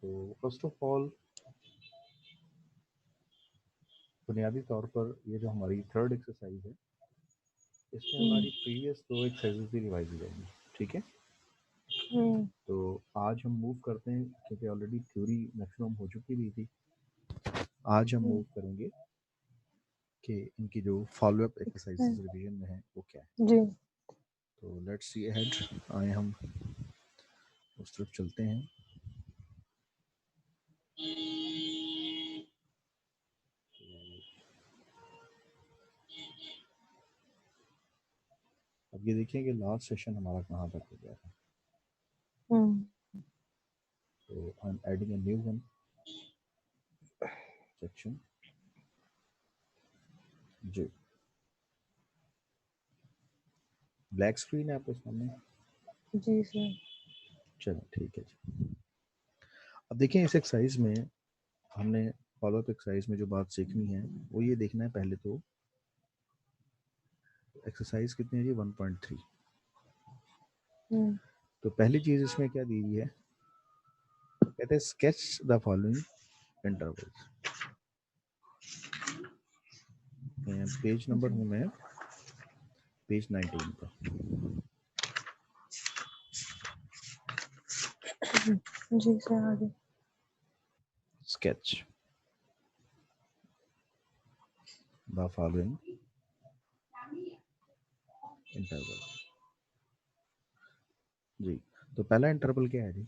तो first of all बुनियादी तौर पर ये जो हमारी थर्ड एक्सरसाइज है इसमें हमारी प्रीवियस 2 एक्सरसाइजेज भी रिवाइज हो जाएंगी, ठीक है। तो आज हम मूव करते हैं क्योंकि ऑलरेडी थ्योरी मैक्सिमम हो चुकी भी थी। आज हम मूव करेंगे कि इनकी जो फॉलो अप एक्सरसाइजेज रिवीजन में है वो क्या है जी। तो लेट्स सी अहेड। आए हम उस तरफ चलते हैं। अब ये देखिए कि लास्ट सेशन हमारा कहाँ तक हो गया था। तो I am adding a new one section. जी, ब्लैक स्क्रीन है आपके सामने? जी सर। चलो ठीक है जी। अब देखिए इस एक्सरसाइज में हमने फॉलो अप एक्सरसाइज में जो बात सीखनी है वो ये देखना है पहले तो एक्सरसाइज कितनी है जी 1.3। तो पहली चीज इसमें क्या दी हुई है, कहते हैं sketch the following intervals. Page number हूँ मैं पेज 19 पर। जी सर आगे। Sketch the following interval. जी, तो पहला इंटरवल क्या है जी?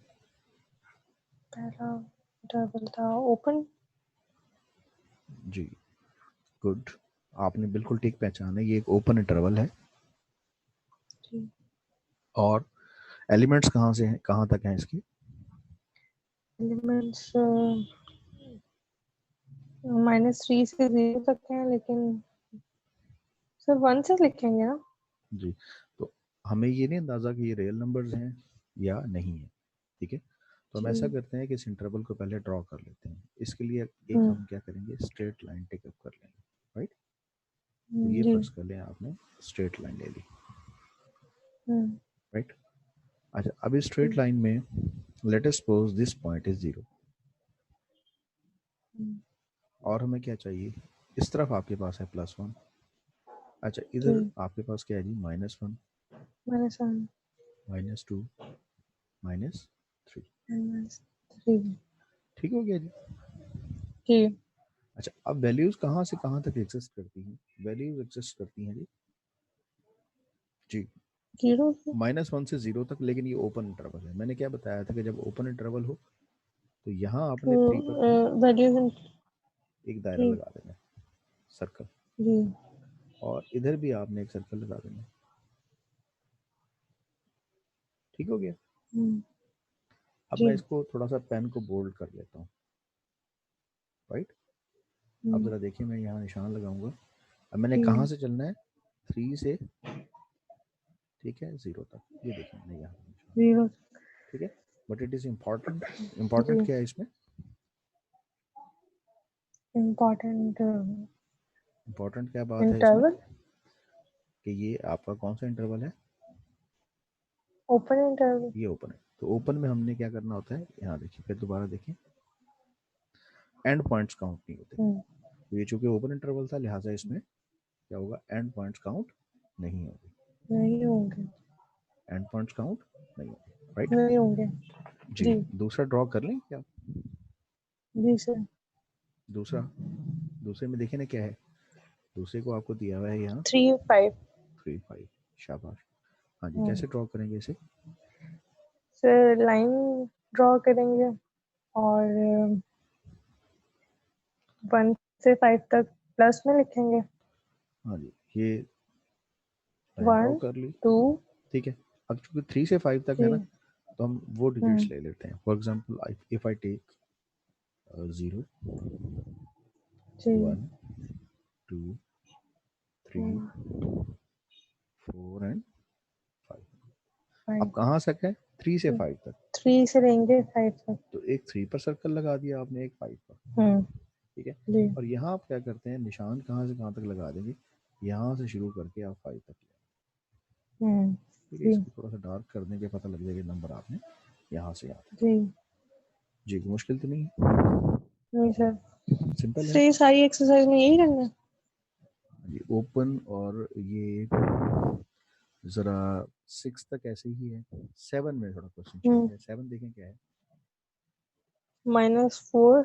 पहला इंटरवल था ओपन। जी गुड, आपने बिल्कुल ठीक पहचाना, ये एक ओपन इंटरवल है। जी। और एलिमेंट्स कहाँ से हैं, कहाँ तक हैं इसके? एलिमेंट्स -3 से 0 तक है, लेकिन सर 1 से लिखेंगे ना? जी, तो हमें ये नहीं अंदाजा कि ये रियल नंबर्स हैं या नहीं है, ठीक है। तो हम ऐसा करते हैं कि इस इंटरवल को पहले ड्रॉ कर लेते हैं। इसके लिए एक हम क्या करेंगे, स्ट्रेट लाइन टेकअप कर लेंगे, राइट। तो ये जी। फर्ज कर लें आपने स्ट्रेट लाइन ले ली, राइट। अच्छा, अब इस स्ट्रेट लाइन में let us suppose this point is 0 और हमें क्या चाहिए, इस तरफ आपके पास है +1। अच्छा, इधर आपके पास क्या है जी -1 -1 -2 -3। -3। ठीक हो गया जी। जी। अच्छा, अब वैल्यूज कहाँ से कहाँ तक एग्जिस्ट करती हैं? वैल्यूज एग्जिस्ट करती हैं जी 0 से -1 से 0 तक, लेकिन ये ओपन इंटरवल है। मैंने क्या बताया था कि जब ओपन इंटरवल हो तो यहाँ आपने 3 पर वैल्यूज एक दायरा लगा देना है, सर्कल। जी। और इधर भी आपने एक सर्कल लगा देना है। ठीक हो गया। अब मैं इसको थोड़ा सा पेन को बोल्ड कर लेता हूँ, राइट। अब जरा देखिए, मैं यहाँ निशान लगाऊंगा। अब मैंने कहाँ से चलना है, 3 से, ठीक है, 0 तक। ये देखिए मैंने यहाँ निशान, 0। ठीक है। But it is important. Important क्या है इसमें? इम्पोर्टेंट इम्पोर्टेंट क्या बात है इसमें इंटरवल कि ये आपका कौन सा इंटरवल है? Open interval. ये ओपन है। तो ओपन में हमने क्या करना होता है, यहाँ देखिए, फिर दोबारा देखिए, एंड पॉइंट्स काउंट नहीं होते। तो ये चूंकि ओपन इंटरवल था, लिहाजा इसमें क्या होगा, एंड पॉइंट्स काउंट नहीं होंगे। नहीं होंगे। एंड पॉइंट्स काउंट नहीं होंगे, राइट। नहीं होंगे। जी, दूसरा ड्रॉ कर लें क्या? जी सर। दूसरे में देखिए ना क्या है, दूसरे को आपको दिया हुआ है यहाँ 3 5। 3 5। शाबाश। हाँ जी, कैसे ड्रॉ करेंगे इसे? सर लाइन ड्रॉ करेंगे और 1 से 5 तक प्लस में लिखेंगे। हाँ जी, ये लाइन ड्रॉ 1 कर ली, 2 ठीक है। अब चूंकि 3 से 5 तक है ना, 3। तो हम वो डिजिट्स ले लेते हैं। For example if I take 0 1 2 3 4 and 5। अब कहाँ तक है, 3 से 5 तक। 3 से लेंगे 5 तक। तो एक 3 पर सर्कल लगा दिया आपने, एक 5 पर, ठीक है। जी। और यहाँ आप क्या करते हैं, निशान कहाँ से कहाँ तक लगा देंगे, यहाँ से शुरू करके आप 5 तक ले, ठीक है। इसको थोड़ा सा डार्क कर देंगे, पता लग जाएगा नंबर आपने यहाँ से यहाँ तक। जी। जी, मुश्किल तो नहीं है, नहीं सर, सिंपल है। तो ये सारी एक्सरसाइज में यही करना है। जी, ओपन और ये जरा 6 तक ऐसे ही है, 7 में थोड़ा क्वेश्चन चेंज है। 7 देखें क्या है। -4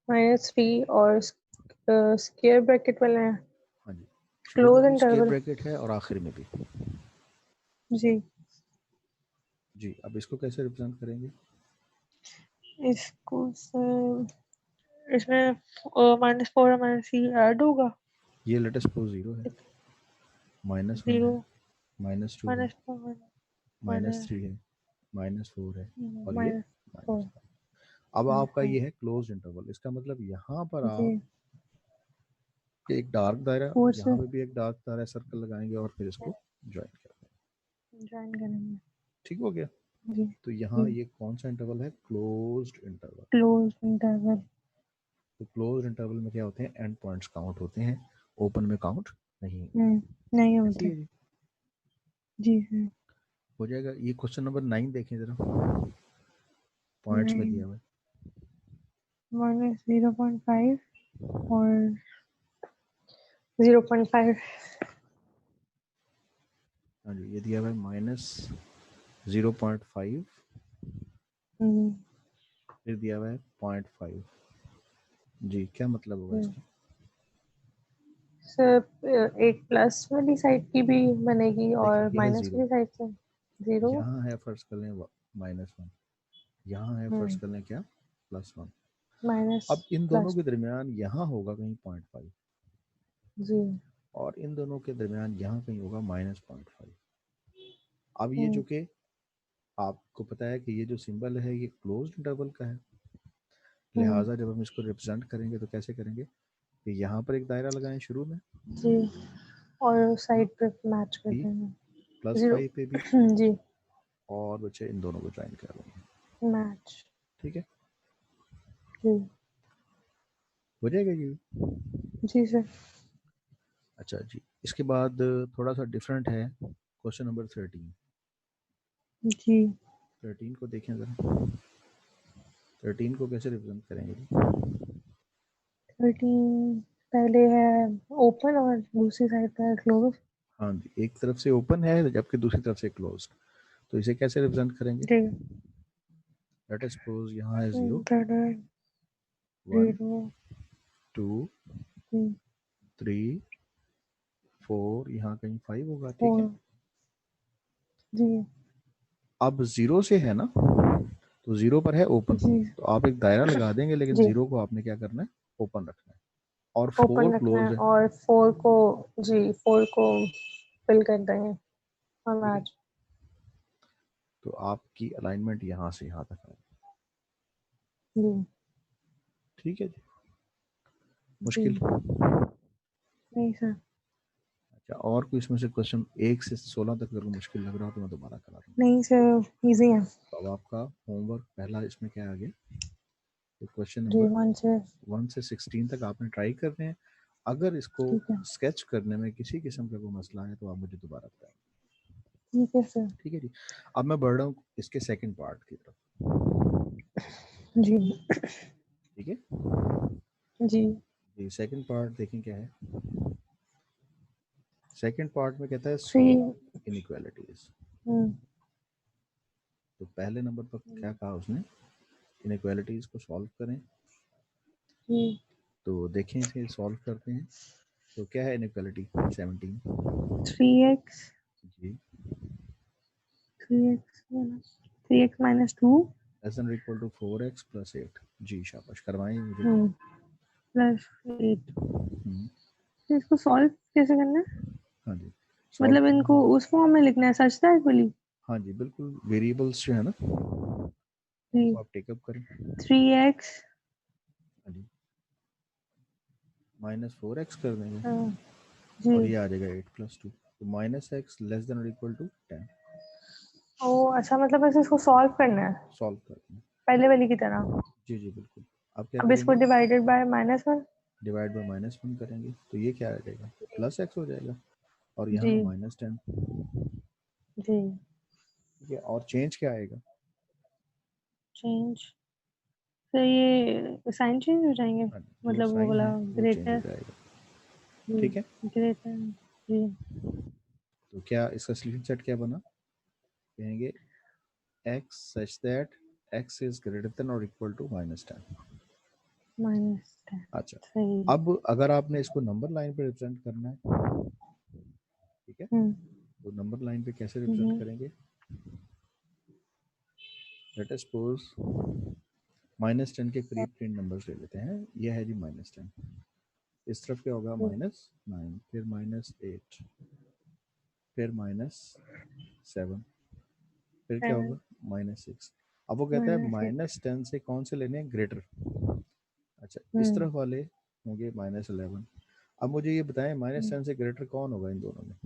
-3 और स्क्वायर ब्रैकेट वाला है, हाँ जी, शुरू में क्लोज भी स्क्वायर इंटरवल। ब्रैकेट है और आखिर में भी। जी, जी, अब इसको कैसे रिप्रेजेंट करेंगे। इसको सर इसमें -4 और -3 ऐड होगा। ये लेटेस्ट सपोज 0 है, -1 0 है, -2 है, -4 -3 है, -4 है और ये -4। -5। अब आपका ये है क्लोज इंटरवल। इसका मतलब यहाँ पर जी, आप एक डार्क दायरा, 4 यहाँ से पे भी एक डार्क दायरा सर्कल लगाएंगे और फिर इसको ज्वाइन कर देंगे। ज्वाइन करेंगे। ठीक हो गया। जी तो जी, यहाँ ये कौन सा इंटरवल है, क्लोज्ड इंटरवल। Close interval. तो क्लोज्ड इंटरवल में क्या होते हैं, एंड पॉइंट्स काउंट होते हैं, ओपन में काउंट नहीं होते। नहीं ऐसी होते। है जी। जी सर। हो जाएगा। ये क्वेश्चन नंबर 9 देखें जरा, पॉइंट्स में दिया हुआ है। -0.5 और 0.5। हाँ जी, ये दिया हुआ है -0.5, फिर दिया हुआ है 0.5। जी, क्या मतलब होगा इसका। सर एक प्लस वाली साइड की भी बनेगी देखिए और ये है माइनस 0, वाली साइड से 0। यहाँ है फर्ज कर लें -1, यहाँ है फर्ज कर लें क्या, +1। माइनस अब इन दोनों प्लस। के दरमियान यहाँ होगा कहीं 0.5 जी। और इन दोनों के दरमियान यहाँ कहीं होगा -0.5। अब ये हम्म जो कि आपको पता है कि ये जो सिंबल है ये क्लोज्ड इंटरवल का है, हम्म, लिहाजा जब हम इसको रिप्रेजेंट करेंगे तो कैसे करेंगे कि यहाँ पर एक दायरा लगाएं शुरू में, जी, और हाँ, साइड पे मैच कर भी देंगे। +5 0। पे भी, जी, और बच्चे इन दोनों को ज्वाइन कर लेंगे। मैच। ठीक है, जी हो जाएगा ये। जी सर। अच्छा जी, इसके बाद थोड़ा सा डिफरेंट है क्वेश्चन नंबर 13। जी, 13 को देखें ज़रा, 13 को कैसे रिप्रेजेंट करेंगे। 13 पहले है ओपन और दूसरी साइड पे है क्लोज। हाँ जी, एक तरफ से ओपन है जबकि दूसरी तरफ से क्लोज, तो इसे कैसे रिप्रेजेंट करेंगे। जी, लेट अस सपोज यहाँ है 0, पहले 1, 0। 2, 3, 4, यहाँ कहीं 5 होगा। ठीक है, 4। जी अब 0 से है ना, तो 0 पर है ओपन, जी तो आप एक दायरा लगा देंगे, लेकिन जी, 0 को आपने क्या करना है, ओपन रखना है। और 4 ओपन रखना है क्लोज है। और 4 को, जी 4 को फिल कर देंगे और ठीक है, मैच। तो आपकी अलाइनमेंट यहाँ से यहाँ तक है। जी ठीक है जी, जी, मुश्किल। नहीं सर। अच्छा, और कोई इसमें से क्वेश्चन 1 से 16 तक अगर मुश्किल लग रहा हो तो मैं दोबारा करा दूँ। नहीं सर, इजी है। तो अब आपका होमवर्क पहला इसमें क्या आ गया, तो क्वेश्चन जी नंबर 1 से 1 से 16 तक आपने ट्राई करने हैं। अगर इसको ठीक है। स्केच करने में किसी किस्म का कोई मसला है तो आप मुझे दोबारा बताएं। ठीक है सर। ठीक है जी, अब मैं बढ़ रहा हूँ इसके सेकंड पार्ट की तरफ। जी ठीक है जी। जी, सेकंड पार्ट देखें क्या है। सेकंड पार्ट में कहता है 3। Solve inequalities. हम्म तो पहले नंबर पर क्या कहा उसने, इनइक्वालिटीज को सॉल्व करें। जी, तो देखें इसे सॉल्व करते हैं। तो क्या है इनइक्वालिटी, 17। 3x जी, 3x -2 less than equal to 4x + 8। जी शाबाश, करवाएं मुझे। +8। हम्म, तो इसको सॉल्व कैसे करना है? हाँ जी, सॉल्व मतलब करना इनको है। उस फॉर्म में लिखना है, सच था एक्चुअली। हाँ जी बिल्कुल, वेरिएबल्स जो है ना जी, उनको आप टेकअप करें। 3x। हाँ जी, -4x कर देंगे जी। और ये आ जाएगा 8 + 2। तो -x less than equal to 10। ओ अच्छा, मतलब ऐसे इसको सॉल्व करना है सॉल्व करते हैं। पहले वाली की तरह। जी जी बिल्कुल। अब क्या अब इसको करेंगे, डिवाइडेड बाय -1। डिवाइड बाय -1 करेंगे तो ये क्या आ जाएगा, +x हो जाएगा और जी यहाँ -10। जी। ठीक है, और चेंज क्या आएगा, चेंज तो ये साइन चेंज हो जाएंगे, मतलब वो वाला ग्रेटर ठीक है। ग्रेटर जी। तो क्या इसका सॉल्यूशन सेट क्या बना, कहेंगे x such that x is greater than or equal to -10। -10 अच्छा, सही। अब अगर आपने इसको नंबर लाइन पे रिप्रेजेंट करना है, ठीक है, तो नंबर लाइन पे कैसे रिप्रेजेंट करेंगे, लेट अस सपोज -10 के करीब 3 नंबर्स ले लेते हैं, ये है जी -10, इस तरफ क्या होगा -9, फिर -8, फिर -7, फिर क्या होगा -6। अब वो कहता है -10 से कौन से लेने हैं, ग्रेटर। अच्छा, इस तरफ वाले होंगे -11। अब मुझे ये बताएं -10 से ग्रेटर कौन होगा इन दोनों में,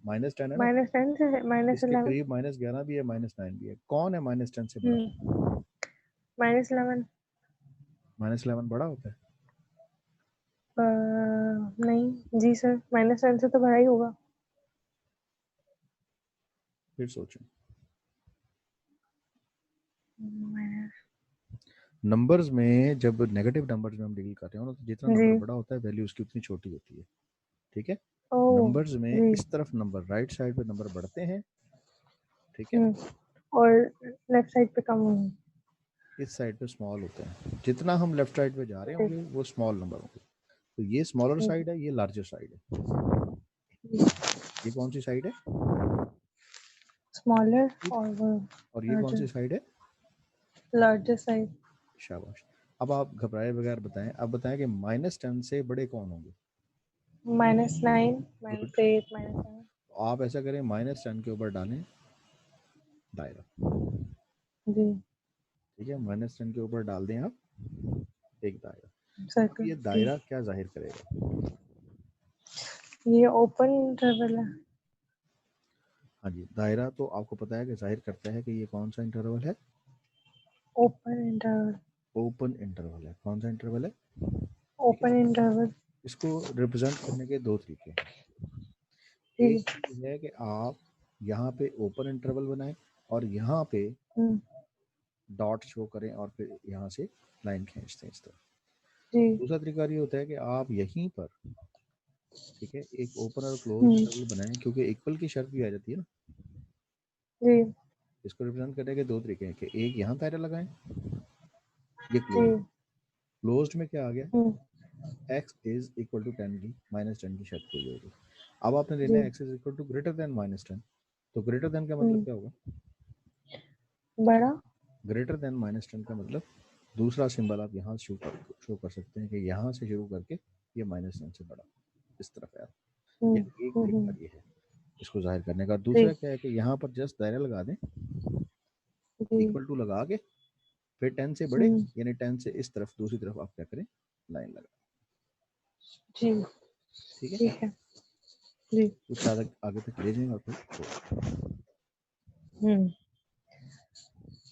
-10 है ना, -10 से इसके -11 करीब -11 भी है, -9 भी है, कौन है -10 से बड़ा, -11 -11 बड़ा होता है, नहीं जी सर, -10 से तो बड़ा ही होगा। फिर सोचो, नंबर्स में जब नेगेटिव नंबर्स में हम डील कर रहे हो ना, तो जितना नंबर बड़ा होता है वैल्यू उसकी उतनी छोटी होती है, ठीक है। नंबर्स में इस तरफ नंबर राइट साइड पे नंबर बढ़ते हैं, ठीक है, और लेफ्ट साइड पे कम होंगे, इस साइड पे स्मॉल होते हैं, जितना हम लेफ्ट साइड पे जा रहे होंगे वो स्मॉल नंबर होंगे। तो ये स्मॉलर साइड है, ये लार्जर साइड है, ये कौन सी साइड है, स्मॉलर, और ये कौन सी साइड है, लार्जर साइड। शाबाश। अब आप घबराए बगैर बताएं, अब बताएं कि -10 से बड़े कौन होंगे, -9 -8 -7। आप ऐसा करें, -10 के ऊपर डालें दायरा, जी ठीक है, -10 के ऊपर डाल दें आप एक दायरा। अब सर्कल। ये दायरा क्या जाहिर करेगा, ये ओपन इंटरवल है। हाँ जी, दायरा तो आपको पता है कि जाहिर करता है कि ये कौन सा इंटरवल है, ओपन इंटरवल। ओपन इंटरवल है, कौन सा इंटरवल है, ओपन इंटरवल। इसको रिप्रेजेंट करने के दो तरीके हैं, एक ये है कि आप यहाँ पे ओपन इंटरवल बनाएं और यहाँ पे डॉट शो करें और फिर यहाँ से लाइन खींचते हैं इस तरह। दूसरा तरीका ये होता है कि आप यहीं पर, ठीक है, एक ओपन और क्लोज इंटरवल बनाएं, क्योंकि इक्वल की शर्त भी आ जाती है ना जी। इसको रिप्रेजेंट करने के दो तरीके हैं कि एक यहाँ दायरा लगाएं, ये क्लोज्ड में क्या आ गया, x इज इक्वल टू 10 की -10 की शर्त पूरी होगी। अब आपने लेना है x is equal to greater than -10, तो ग्रेटर देन का मतलब क्या होगा, बड़ा, ग्रेटर देन -10 का मतलब दूसरा सिंबल आप यहाँ शो कर सकते हैं कि यहाँ से शुरू करके ये -10 से बड़ा इस तरफ है, यानी एक तरीका ये है इसको जाहिर करने का। दूसरा क्या है कि यहाँ पर जस्ट दायरा लगा दें, इक्वल टू लगा के फिर 10 से बड़े यानी 10 से इस तरफ दूसरी तरफ आप क्या करें, लाइन लगा, जी ठीक है, जी। कुछ आगे तक ले जाएंगे और फिर छोड़,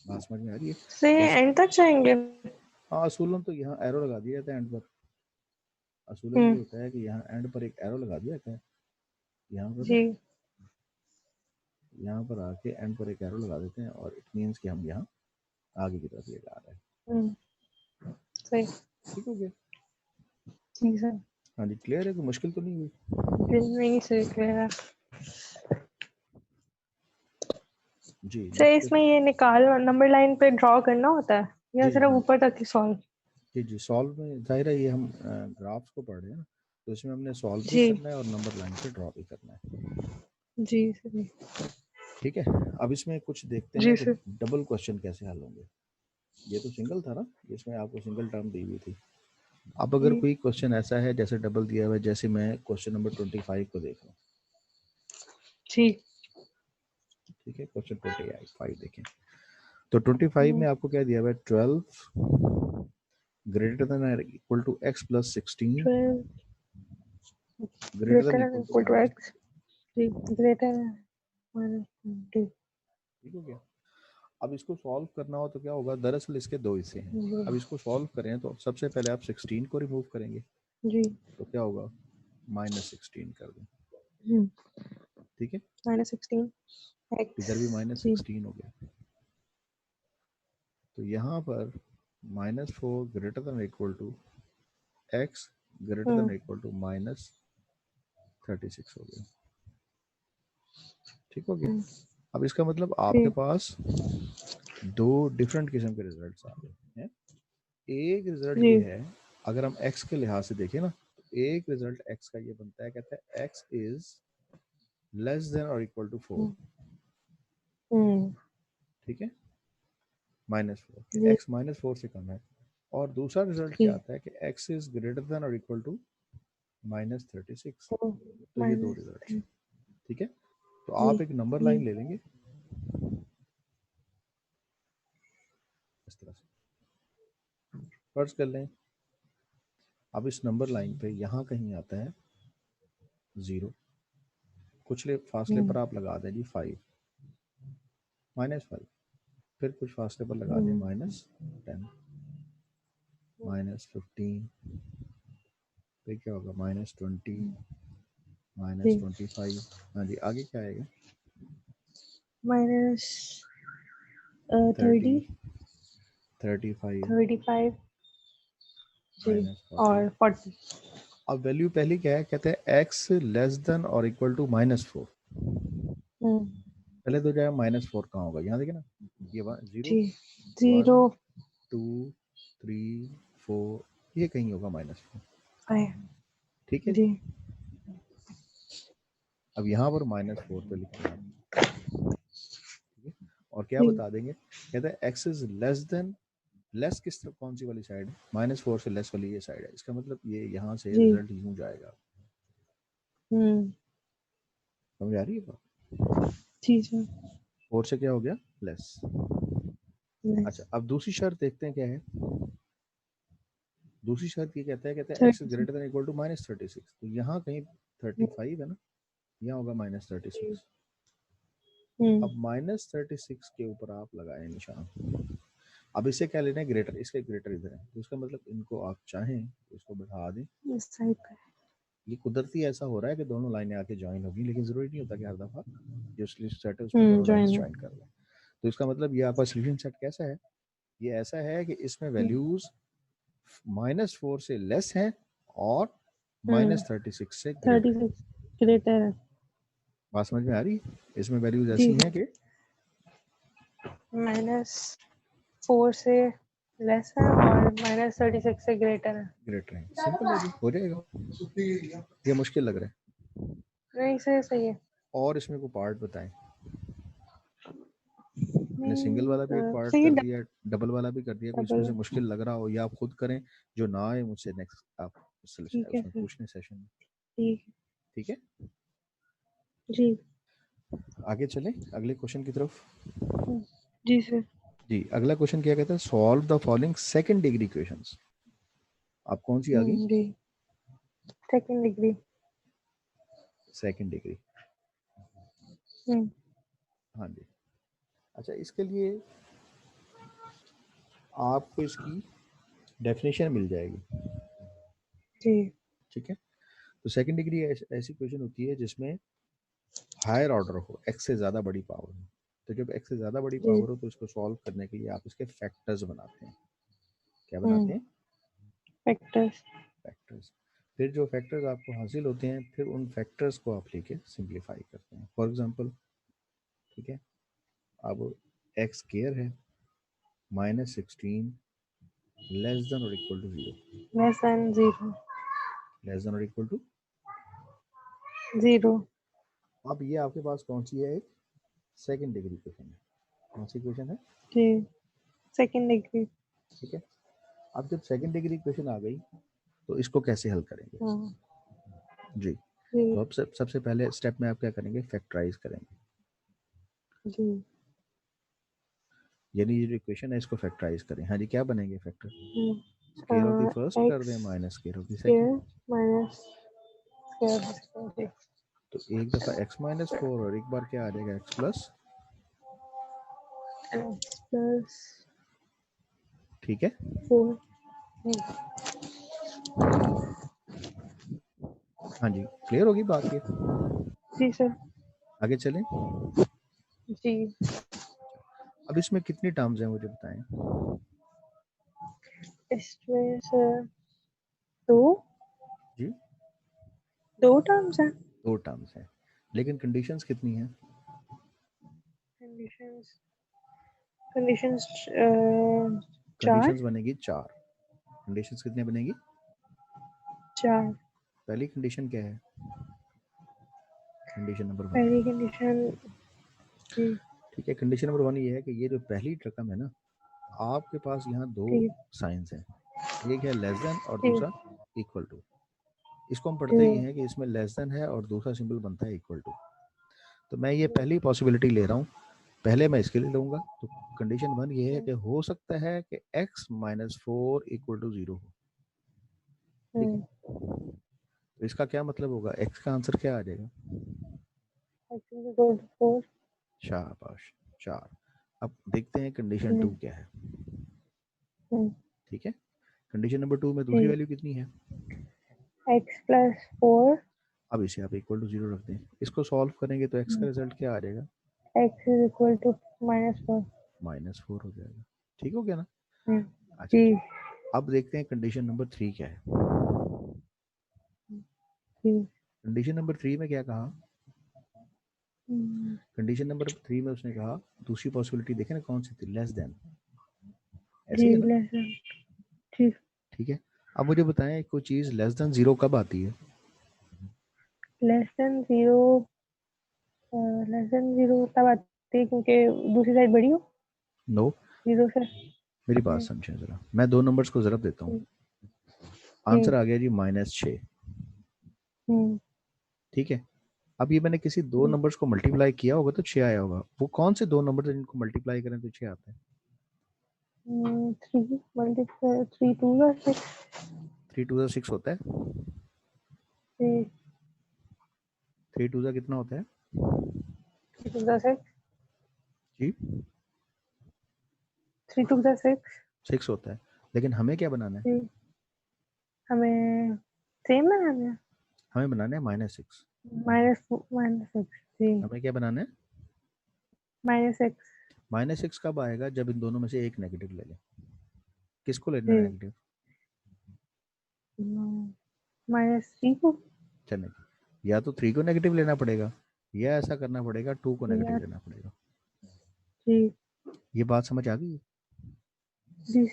बात समझ में आ रही है, से एंड तक जाएंगे। हाँ, असूलन तो यहाँ एरो लगा दिया जाता है एंड पर, असूलन ये होता है कि यहाँ एंड पर एक एरो लगा दिया जाता है, यहाँ पर जी। यहाँ पर आके एंड पर एक एरो लगा देते हैं और इट मींस कि हम यहाँ आगे की तरफ ले जा रहे हैं, सही, ठीक हो गया, ठीक सर। हाँ जी, क्लियर है, कोई मुश्किल तो नहीं हुई, नहीं सर क्लियर है जी। सर। इसमें ये निकाल नंबर लाइन पे ड्रॉ करना होता है या सिर्फ ऊपर तक ही सॉल्व, जी जी, सॉल्व में जाहिर है ये हम ग्राफ्स को पढ़ रहे हैं ना, तो इसमें हमने सॉल्व भी करना है और नंबर लाइन पे ड्रॉ भी करना है, जी सर। ठीक है। अब इसमें कुछ देखते हैं कि डबल क्वेश्चन कैसे हल होंगे, ये तो सिंगल था ना, इसमें आपको सिंगल टर्म दी हुई थी। अब अगर कोई क्वेश्चन ऐसा है जैसे डबल दिया हुआ है, जैसे मैं क्वेश्चन नंबर 25 को देख रहा हूँ, ठीक है, क्वेश्चन 25 देखें, तो 25 में आपको क्या दिया हुआ है, 12 ग्रेटर देन और equal to x plus 16 greater than equal to x, greater, ठीक हो गया। अब इसको सॉल्व करना हो तो क्या होगा, दरअसल इसके दो हिस्से हैं, अब इसको सॉल्व करें तो सबसे पहले आप 16 को रिमूव करेंगे जी, तो क्या होगा, -16 कर दें, ठीक है, -16 इधर भी -16 हो गया, तो यहाँ पर -4 greater than equal to x greater than equal to -36 हो गया। ठीक हो गया। अब इसका मतलब आपके पास दो डिफरेंट किस्म के रिजल्ट्स आ रहे हैं। एक रिजल्ट ये है, अगर हम x के लिहाज से देखें ना, तो एक रिजल्ट x का ये बनता है, कहता है x इज लेस देन और इक्वल टू 4। ठीक है, -4, x -4 से कम है। और दूसरा रिजल्ट क्या आता है कि x इज ग्रेटर देन और इक्वल टू -36। तो ये दो रिजल्ट हैं। ठीक है, तो आप एक नंबर लाइन ले लेंगे इस तरह से, फर्ज कर लें। अब इस नंबर लाइन पे यहाँ कहीं आता है 0, कुछ फासले पर आप लगा दें जी 5, -5, फिर कुछ फासले पर लगा दें -10, -15, फिर क्या होगा -20, -25। हाँ जी, आगे क्या आएगा? -30, 35, और 40। अब वैल्यू पहली क्या है, कहते हैं x लेस देन और इक्वल टू -4। पहले तो जाए -4 कहाँ होगा, यहाँ देखिए ना, ये 0, 1, 2, 3, 4, ये कहीं होगा -4। ठीक है जी। अब यहाँ पर -4 पे लिखेंगे आप, ठीक है, और क्या बता देंगे, कहते हैं x is less then, less किस तरफ, कौन सी वाली साइड है, -4 से लेस वाली ये साइड है। इसका मतलब ये यहाँ से रिजल्ट यूं जाएगा। समझ आ रही है बात? जी जी। 4 से क्या हो गया, लेस। अच्छा, अब दूसरी शर्त देखते हैं क्या है। दूसरी शर्त ये कहता है x greater than equal to -36। तो यहाँ कहीं 35 है ना, यहाँ होगा -36। अब -36 के ऊपर आप लगाए निशान। अब इसे क्या लेना है, ग्रेटर, इसके ग्रेटर इधर है, तो इसका मतलब इनको आप चाहें इसको बढ़ा दें इस साइड पे। ये कुदरती ऐसा हो रहा है कि दोनों लाइनें आके ज्वाइन होगी, लेकिन जरूरी नहीं होता कि हर दफा जो लिस्ट सेट है उसमें दोनों लाइनें ज्वाइन कर लें। तो इसका मतलब ये आपका सोल्यूशन सेट कैसा है, ये ऐसा है कि इसमें वैल्यूज -4 से लेस है और -36 से ग्रेटर है। बात समझ में आ रही है? इसमें वैल्यूज ऐसी हैं कि -4 से लेस है और -36 से ग्रेटर है। ग्रेटर है। सिंपल है जी, हो जाएगा। ये मुश्किल लग रहा है? नहीं, सही है। और इसमें को पार्ट बताएं। मैंने सिंगल वाला भी एक पार्ट कर दिया, डबल वाला भी कर दिया। कोई इसमें से मुश्किल लग रहा हो या आप खुद करें, जो ना आए मुझसे नेक्स्ट आप उसमें पूछने सेशन में। ठीक है जी। आगे चलें अगले क्वेश्चन की तरफ। जी सर। जी, अगला क्वेश्चन क्या कहता है, solve the following second degree equations. आप कौन सी आ गई? जी, सेकंड डिग्री। सेकंड डिग्री, हाँ जी। अच्छा, इसके लिए आपको इसकी डेफिनेशन मिल जाएगी। जी, ठीक है, तो सेकंड डिग्री ऐसी क्वेश्चन होती है जिसमें हायर ऑर्डर हो, एक्स से ज़्यादा बड़ी पावर हो। तो जब एक्स से ज़्यादा बड़ी पावर हो तो इसको सॉल्व करने के लिए आप इसके फैक्टर्स बनाते हैं। क्या बनाते हैं? फैक्टर्स। फिर जो फैक्टर्स आपको हासिल होते हैं, फिर उन फैक्टर्स को आप लेके सिंप्लीफाई करते हैं। फॉर एग्जांपल, ठीक है, अब एक्स स्क्वायर है -16 लेस देन और equal to 0, less than 0, less than और इक्वल टू 0। अब ये आपके पास कौन सी है, एक सेकंड डिग्री क्वेश्चन है। कौन सी क्वेश्चन है? जी, सेकंड डिग्री। ठीक है, अब जब सेकंड डिग्री क्वेश्चन आ गई तो इसको कैसे हल करेंगे? जी, तो अब सबसे पहले स्टेप में आप क्या करेंगे, फैक्टराइज करेंगे। जी, यानी ये जो इक्वेशन है इसको फैक्टराइज करें। हाँ जी, क्या बनेंगे factor? Square of the first कर दें minus square of the second, minus square of second. तो एक दफा x -4 और एक बार क्या आ जाएगा, x प्लस। ठीक है, 4। हाँ जी, क्लियर होगी बात ये? जी सर। आगे चलें। जी, अब इसमें कितनी टर्म्स हैं मुझे बताएं। इसमें से दो जी, दो टर्म्स हैं। 2 टर्म्स हैं, लेकिन कंडीशंस कितनी हैं? कंडीशंस कंडीशंस चार कंडीशंस बनेगी 4। कंडीशंस कितनी बनेगी? 4। पहली कंडीशन क्या है? Condition number 1। पहली कंडीशन जी ठीक है, कंडीशन नंबर 1 ये है कि ये जो पहली रकम है ना, आपके पास यहाँ 2 ठीक साइंस हैं, एक है लेस देन और ठीक दूसरा इक्वल टू। इसको हम पढ़ते ही ठीक हैं कि इसमें लेस देन है और दूसरा सिंबल बनता है इक्वल टू। तो मैं ये पहली पॉसिबिलिटी ले रहा हूँ, पहले मैं इसके लिए लूँगा। तो कंडीशन 1 ये है कि हो सकता है कि x माइनस 4 इक्वल टू 0 हो। ठीक है, तो इसका क्या मतलब होगा? x का आंसर क्या आ जाएगा? X equal to 4। शाबाश, 4। अब देखते हैं कंडीशन 2 क्या है। ठीक है, कंडीशन नंबर 2 में दूसरी वैल्यू कितनी है? X plus 4। अब इसे आप इक्वल टू 0 रख दें, इसको सॉल्व करेंगे तो x का रिजल्ट क्या आ जाएगा? X is equal to -4। -4 हो जाएगा। ठीक हो गया ना? अच्छा जी जी, अब देखते हैं कंडीशन नंबर 3 क्या है। जी कंडीशन नंबर 3 में क्या कहा? कंडीशन नंबर 3 में उसने कहा, दूसरी पॉसिबिलिटी देखें ना कौन सी थी? लेस देन, ऐसे जी ही है ना? लेस देन ठीक। ठीक है, अब मुझे बताएं कोई चीज़ लेस देन 0 कब आती है? लेस देन 0 लेस देन 0 तब आती है क्योंकि दूसरी साइड बड़ी हो नो, 0 से। मेरी बात समझें ज़रा, मैं 2 नंबर्स को ज़रा देता हूँ। आंसर आ गया जी -6। ठीक है, अब ये मैंने किसी 2 नंबर्स को मल्टीप्लाई किया होगा तो 6 आया होगा। वो कौन से 2 नंबर थे जिनको मल्टीप्लाई करें तो 6 आता है? 3 मल्टीप्लाई 3 2 का 6। 3 2 ज़ा 6 होता है। 3 2 ज़ा कितना होता है 3 2 का 6। जी? 3 2 का 6। 6 होता है, लेकिन हमें क्या बनाना है? हमें सेम बनाना है। हमें बनाना है -6। -6 जी हमें क्या बनाना है? -6 -6 कब आएगा? जब इन दोनों में से एक नेगेटिव ले लें। किसको लेना है जी नेगेटिव? -3 को चलें, या तो 3 को नेगेटिव लेना पड़ेगा या ऐसा करना पड़ेगा 2 को नेगेटिव या लेना पड़ेगा। जी ये बात समझ आ गई? जी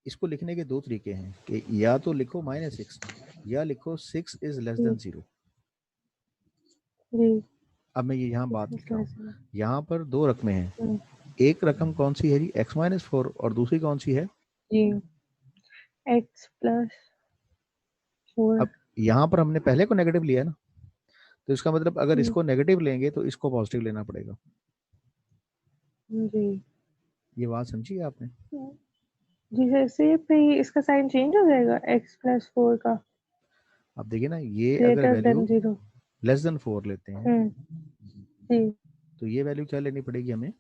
इसको लिखने के 2 तरीके हैं कि या तो लिखो -6 या लिखो 6 इज लेस जी देन 0। जी अब मैं ये यहाँ बात लिख रहा हूँ, यहाँ पर 2 रकमें हैं। हम्म, एक रकम कौन सी है जी? x-4, और दूसरी कौन सी है? जी x प्लस 4। अब यहाँ पर हमने पहले को नेगेटिव लिया है ना, तो इसका मतलब अगर इसको नेगेटिव लेंगे तो इसको पॉजिटिव लेना पड़ेगा। जी ये बात समझी आपने? जी जैसे पे इसका साइन चेंज हो जाएगा x प्लस 4 का अब देखिए ना, ये अगर greater value than 0। Less than 4 लेते हैं जी तो ये वैल्यू क्या लेनी पड़ेगी हमें?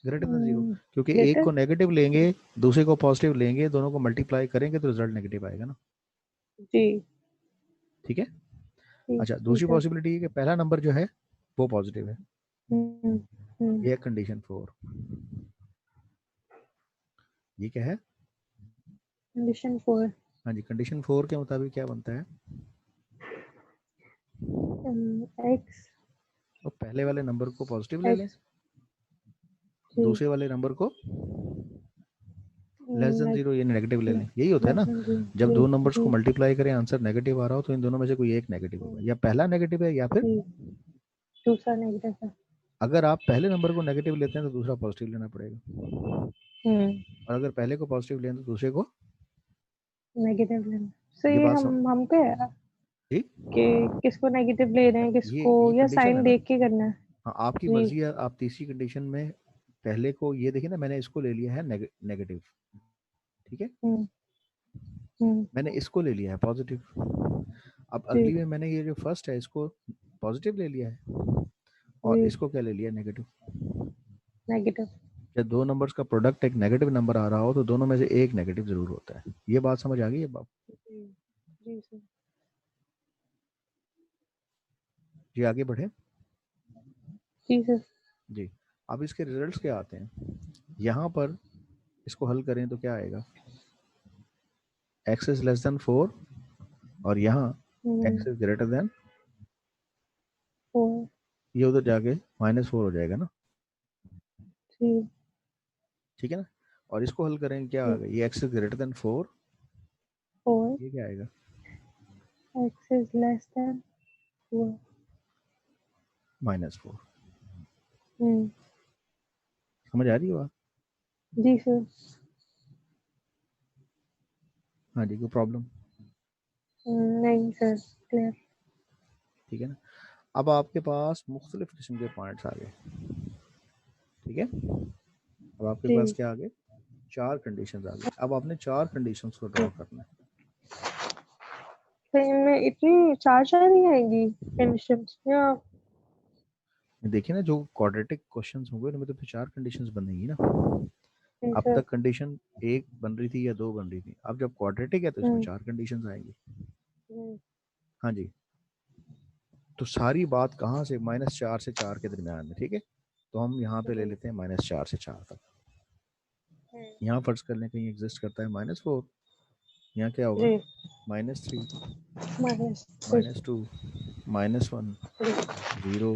ग्रेटर देन 0, क्योंकि एक ग्रेटर को नेगेटिव लेंगे दूसरे को पॉजिटिव लेंगे, दोनों को मल्टीप्लाई करेंगे तो रिजल्ट नेगेटिव आएगा ना। जी ठीक है, जी अच्छा जी दूसरी सर। पॉसिबिलिटी है कि पहला नंबर जो है वो पॉजिटिव है। ये है कंडीशन कंडीशन 4। ये क्या है? 4 हाँ जी, कंडीशन 4 के मुताबिक क्या बनता है? x तो पहले वाले नंबर को पॉजिटिव ले लें, x जी दूसरे वाले नंबर को लेस देन 0 यानी नेगेटिव ले लें। यही होता है लेस ना, देन 0 जब जी 2 नंबर्स को जी मल्टीप्लाई करें आंसर नेगेटिव आ रहा हो तो इन दोनों में से कोई एक नेगेटिव होगा, या पहला नेगेटिव है या फिर जी दूसरा नेगेटिव है। अगर आप पहले नंबर को नेगेटिव लेते हैं तो दूसरा पॉजिटिव लेना पड़ेगा, और अगर पहले को पॉजिटिव लें तो दूसरे को। नेगेटिव लेना। सो ये ये बात हम पे है जी, कि किसको नेगेटिव ले रहे हैं किसको ये या कंडीशन है साइन ना। देख के करना है। हाँ, आपकी जी मर्जी है, आप तीसरी कंडीशन में पहले को ये देखिए ना, मैंने इसको ले लिया है नेगेटिव। ठीक है, हम्म हम्म मैंने इसको ले लिया है पॉजिटिव। अब जी अगली में मैंने ये जो फर्स्ट है इसको पॉजिटिव ले लिया है और जी इसको क्या ले लिया? नेगेटिव। नेगेटिव जब 2 नंबर्स का प्रोडक्ट एक नेगेटिव नंबर आ रहा हो तो दोनों में से एक नेगेटिव जरूर होता है। ये बात समझ आ गई है बाप? जी जी सर जी, आगे बढ़े। जी सर जी, अब इसके रिजल्ट्स क्या आते हैं? यहाँ पर इसको हल करें तो क्या आएगा, x इज लेस देन 4 और यहाँ x इज ग्रेटर देन 4। ये उधर जाके -4 हो जाएगा ना, जी ठीक है ना। और इसको हल करें क्या आएगा, ये x इज ग्रेटर देन 4, 4, ये क्या आएगा, x इज लेस देन 4। -4। हम्म, समझ आ रही है बात? जी सर। हाँ जी, कोई प्रॉब्लम? नहीं सर, क्लियर। ठीक है ना। अब आपके पास मुख्तलिफ किस्म के पॉइंट्स आ गए, ठीक है। अब आपके जी पास क्या आ गए, 4 कंडीशंस आ गई। अब आपने 4 कंडीशंस को ड्रॉ करना है। तो इनमें इतनी चार चार नहीं आएगी कंडीशंस या? देखिए ना, जो क्वाड्रेटिक क्वेश्चंस होंगे उनमें तो फिर 4 कंडीशंस बनेगी ना। जी अब सर। तक कंडीशन 1 बन रही थी या 2 बन रही थी, अब जब क्वाड्रेटिक है तो इसमें 4 कंडीशंस आएंगी। हम्म, हाँ जी। तो सारी बात कहाँ से, -4 से 4 के दरमियान में, ठीक है। तो हम यहाँ पे ले लेते हैं -4 से 4 तक। यहाँ फर्ज कर लें कहीं एग्जिस्ट करता है -4, यहाँ क्या होगा, जी -3, -3। -2, -1, 0,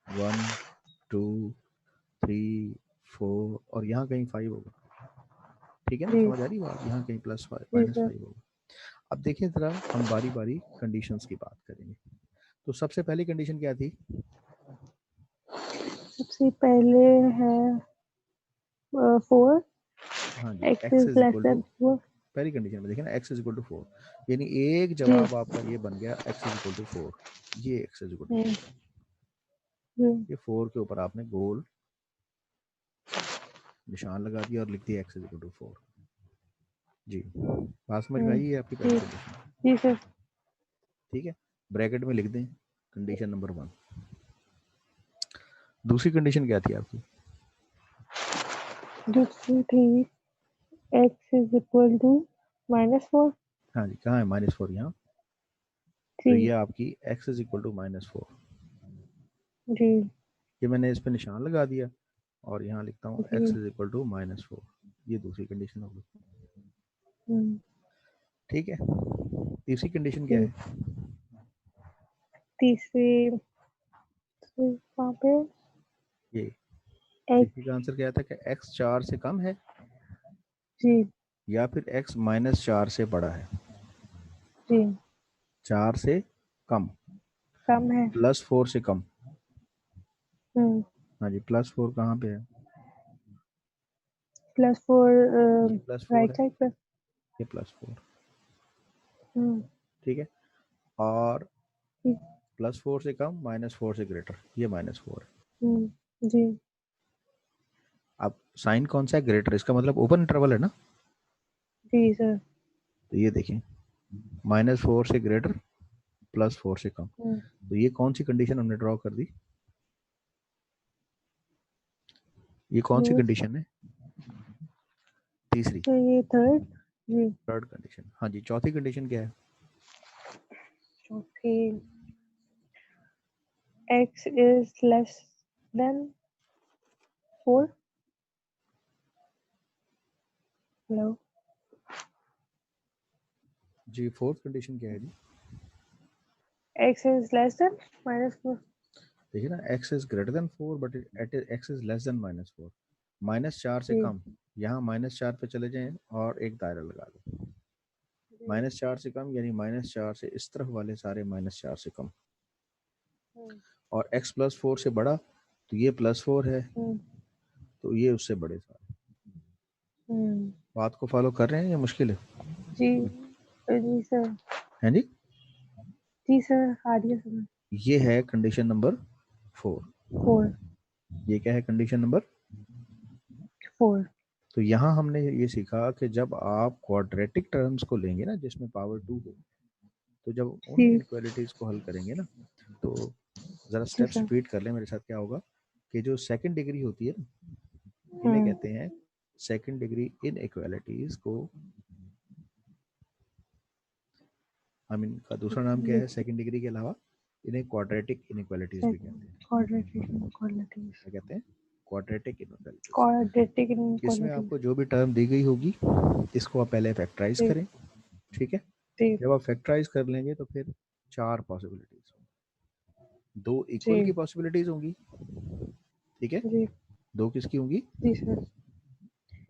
1, 2, 3, 4 और यहाँ कहीं 5 होगा, ठीक है ना। जी समझ आ रही बात, यहाँ कहीं +5 जी सर। -5 होगा। अब देखिए जरा, हम बारी बारी कंडीशंस की बात करेंगे। तो सबसे पहली कंडीशन क्या थी, सबसे पहले है 4, हाँ जी, x x is is less equal than to, 4। पहली कंडीशन में देखिए ना, x इज इक्वल टू 4, यानी एक जी। जवाब आपका ये बन गया, x इज इक्वल टू 4, ये x इज इक्वल टू 4, ये 4 के ऊपर आपने गोल निशान लगा दिया और लिख दिया x इज इक्वल टू 4। जी, बात समझ में आई है आपकी पहली कंडीशन, जी सर। ठीक है। ब्रैकेट में लिख दें कंडीशन नंबर 1। दूसरी कंडीशन क्या थी आपकी, दूसरी थी x इज इक्वल टू -4। हाँ जी, कहाँ है -4, यहाँ। जी तो ये आपकी x इज इक्वल टू -4, जी ये मैंने इस पे निशान लगा दिया और यहाँ लिखता हूँ जी। x इज इक्वल टू -4, ये दूसरी कंडीशन होगी, हम्म, ठीक है। तीसरी कंडीशन क्या जी। है, तीसरी वहाँ पे ये x। तीसरी का आंसर क्या था कि x 4 से कम है जी या फिर x -4 से बड़ा है, जी 4 से कम, कम है। +4 से कम। हम्म, हाँ जी, +4 कहाँ पे है, +4 ये +4 राइट है, साइड पे। ये +4, हम्म, ठीक है। और ठीक। +4 से कम, -4 से ग्रेटर, ये -4 है। जी अब साइन कौन सा है, ग्रेटर, इसका मतलब ओपन इंटरवल है ना। जी सर। तो ये देखें, -4 से ग्रेटर, +4 से कम, हम्म, तो ये कौन सी कंडीशन हमने ड्रॉ कर दी, ये कौन सी ये कंडीशन है, तीसरी, तो ये थर्ड। जी। Third condition. हाँ जी, चौथी कंडीशन क्या है, चौथी x is less than 4। Hello. जी फोर्थ कंडीशन क्या है जी, x इज लेस देन -4। देखिए ना, x is greater than 4 but at x is less than -4, -4 से जी कम, यहाँ -4 पे चले जाएं और एक दायरा लगा दो, जी। -4 से कम यानी -4 से इस तरफ वाले सारे -4 से कम, हम्म और x +4 से बड़ा, तो ये +4 है, हम्म तो ये उससे बड़े सारे। हम्म, बात को फॉलो कर रहे हैं या मुश्किल है, जी जी सर। हैं जी। जी सर, आ रही है समझ। ये है कंडीशन नंबर 4, 4। ये क्या है कंडीशन नंबर। 4। तो यहाँ हमने ये सीखा कि जब आप क्वाड्रेटिक टर्म्स को लेंगे ना जिसमें पावर 2 हो, तो जब उन जी इनक्वालिटीज को हल करेंगे ना, तो ज़रा जी स्टेप्स सर। रिपीट कर लें मेरे साथ, क्या होगा कि जो सेकंड डिग्री होती है ना, इन्हें हम्म, कहते हैं सेकंड डिग्री इन इक्वालिटीज को, आई मीन का दूसरा नाम क्या है सेकंड डिग्री के अलावा, इन्हें क्वाड्रेटिक इनइक्वालिटीज भी कहते हैं। Quadratic inequalities. क्या कहते हैं, क्वाड्रेटिक इनइक्वालिटीज। क्वाड्रेटिक इसमें इनइक्वालिटी। आपको जो भी टर्म दी गई होगी इसको आप पहले फैक्टराइज जी करें, ठीक है। जी जब आप फैक्टराइज कर लेंगे तो फिर 4 पॉसिबिलिटीज होंगी, 2 इक्वल जी की पॉसिबिलिटीज होंगी, ठीक है। जी 2 किसकी होंगी जी सर,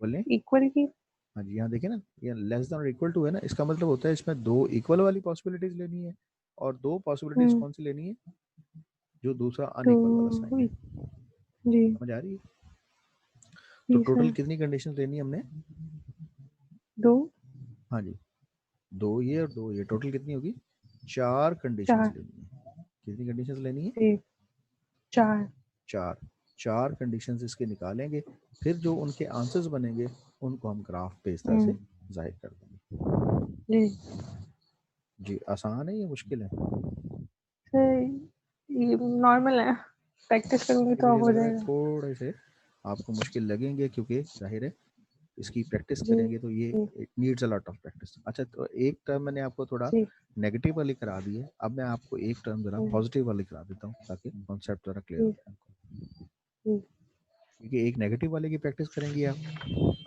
बोले? इक्वल की। हाँ जी, यहाँ देखिए ना, ये लेस देन और इक्वल टू है ना, इसका मतलब होता है इसमें 2 इक्वल वाली पॉसिबिलिटीज लेनी है और 2 पॉसिबिलिटीज कौन सी लेनी है, जो दूसरा तो अनइक्वल वाला साइन है। जी समझ आ रही है? तो जी टोटल सर, कितनी कंडीशन लेनी है हमने? 2 हाँ जी, 2 ये और 2 ये, टोटल कितनी होगी? 4 कंडीशंस 4 लेनी है। कितनी कंडीशंस लेनी है? जी 4 4 कंडीशंस इसके निकालेंगे, फिर जो उनके आंसर्स बनेंगे उनको हम ग्राफ पे इस तरह से जाहिर कर देंगे। जी जी, आसान है या मुश्किल है? सर, ये नॉर्मल है, प्रैक्टिस करूंगी ये तो मुझे हो लग रहा है जाएगा। थोड़े से आपको मुश्किल लगेंगे, क्योंकि जाहिर है इसकी प्रैक्टिस जी करेंगे तो ये G needs a lot of practice. अच्छा, तो एक टर्म मैंने आपको थोड़ा जी नेगेटिव वाली करा दी है, अब मैं आपको एक टर्म जरा जी पॉजिटिव वाली करा देता हूँ ताकि कॉन्सेप्ट जरा क्लियर हो जी जाए आपको। जी क्योंकि एक नेगेटिव वाले की प्रैक्टिस करेंगे आप।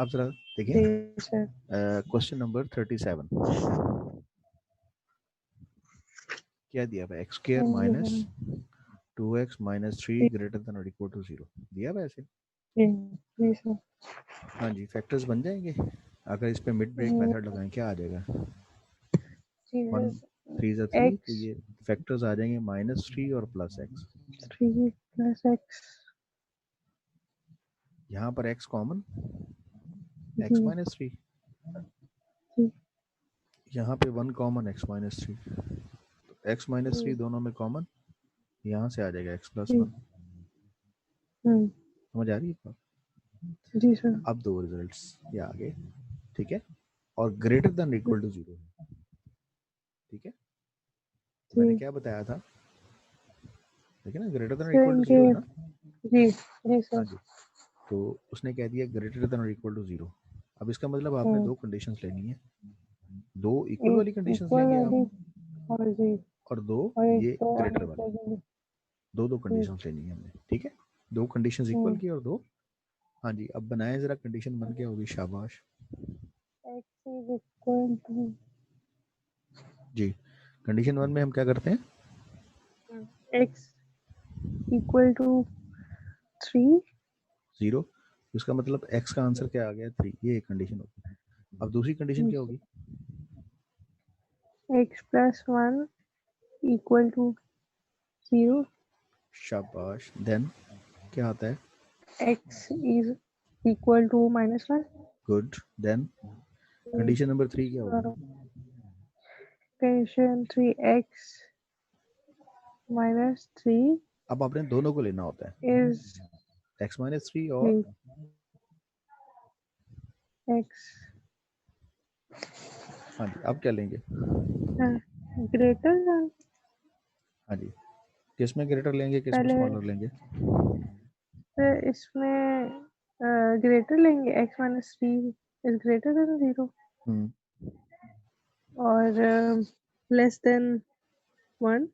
अब जरा देखिए, जी सर। क्वेश्चन नंबर 37 क्या दिया हुआ है? X square minus 2x minus 3 greater than और इक्वल टू 0 दिया हुआ है ऐसे। जी जी सर। हाँ जी, फैक्टर्स बन जाएंगे अगर इस पे मिड ब्रेक मेथड लगाएं। क्या आ जाएगा? जी 1 सर, 3 3, तो एक्स ये फैक्टर्स आ जाएंगे -3 और +x। 3 plus x. यहाँ पर x कॉमन, x जी माइनस 3, जी यहाँ पे 1 कॉमन, x माइनस 3, तो x माइनस 3 जी दोनों में कॉमन, यहाँ से आ जाएगा x प्लस जी 1। समझ आ रही है? जी सर। अब दो रिजल्ट्स ये आ गए, ठीक है, और ग्रेटर देन इक्वल टू 0 है, ठीक है। तो मैंने जी क्या बताया था, देखिए ना, greater than sir, equal to इनके 0 है ना। जी जी हाँ सर। जी, तो उसने कह दिया ग्रेटर देन और इक्वल टू 0। अब इसका मतलब आपने दो कंडीशंस लेनी है, दो इक्वल वाली एक कंडीशंस इक्वल लेंगे आप, वाली और जी, और दो और एक ये तो ग्रेटर वाली, अनइक्वल वाली। दो कंडीशंस लेनी है हमने, ठीक है। दो कंडीशंस इक्वल की और दो, हाँ जी। अब बनाए जरा, कंडीशन बन क्या होगी? शाबाश एक्स इज इक्वल टू जी। कंडीशन 1 में हम क्या करते हैं? X equal to 3। 0, इसका मतलब x का आंसर क्या आ गया? 3, ये एक कंडीशन होगी। अब दूसरी कंडीशन क्या होगी? X plus 1 equal to 0। शाबाश, देन क्या आता है? X is equal to -1। Good, then condition number 3 क्या होगी? कंडीशन 3 एक्स -3 अब आपने दोनों को लेना होता है, इज x माइनस 3 और एक्स हाँ जी। अब क्या लेंगे? Greater than. हाँ जी, किस में ग्रेटर लेंगे, किस में पहले स्मॉलर लेंगे? फिर इसमें ग्रेटर लेंगे, x-3 इज ग्रेटर देन 0 और लेस देन 1।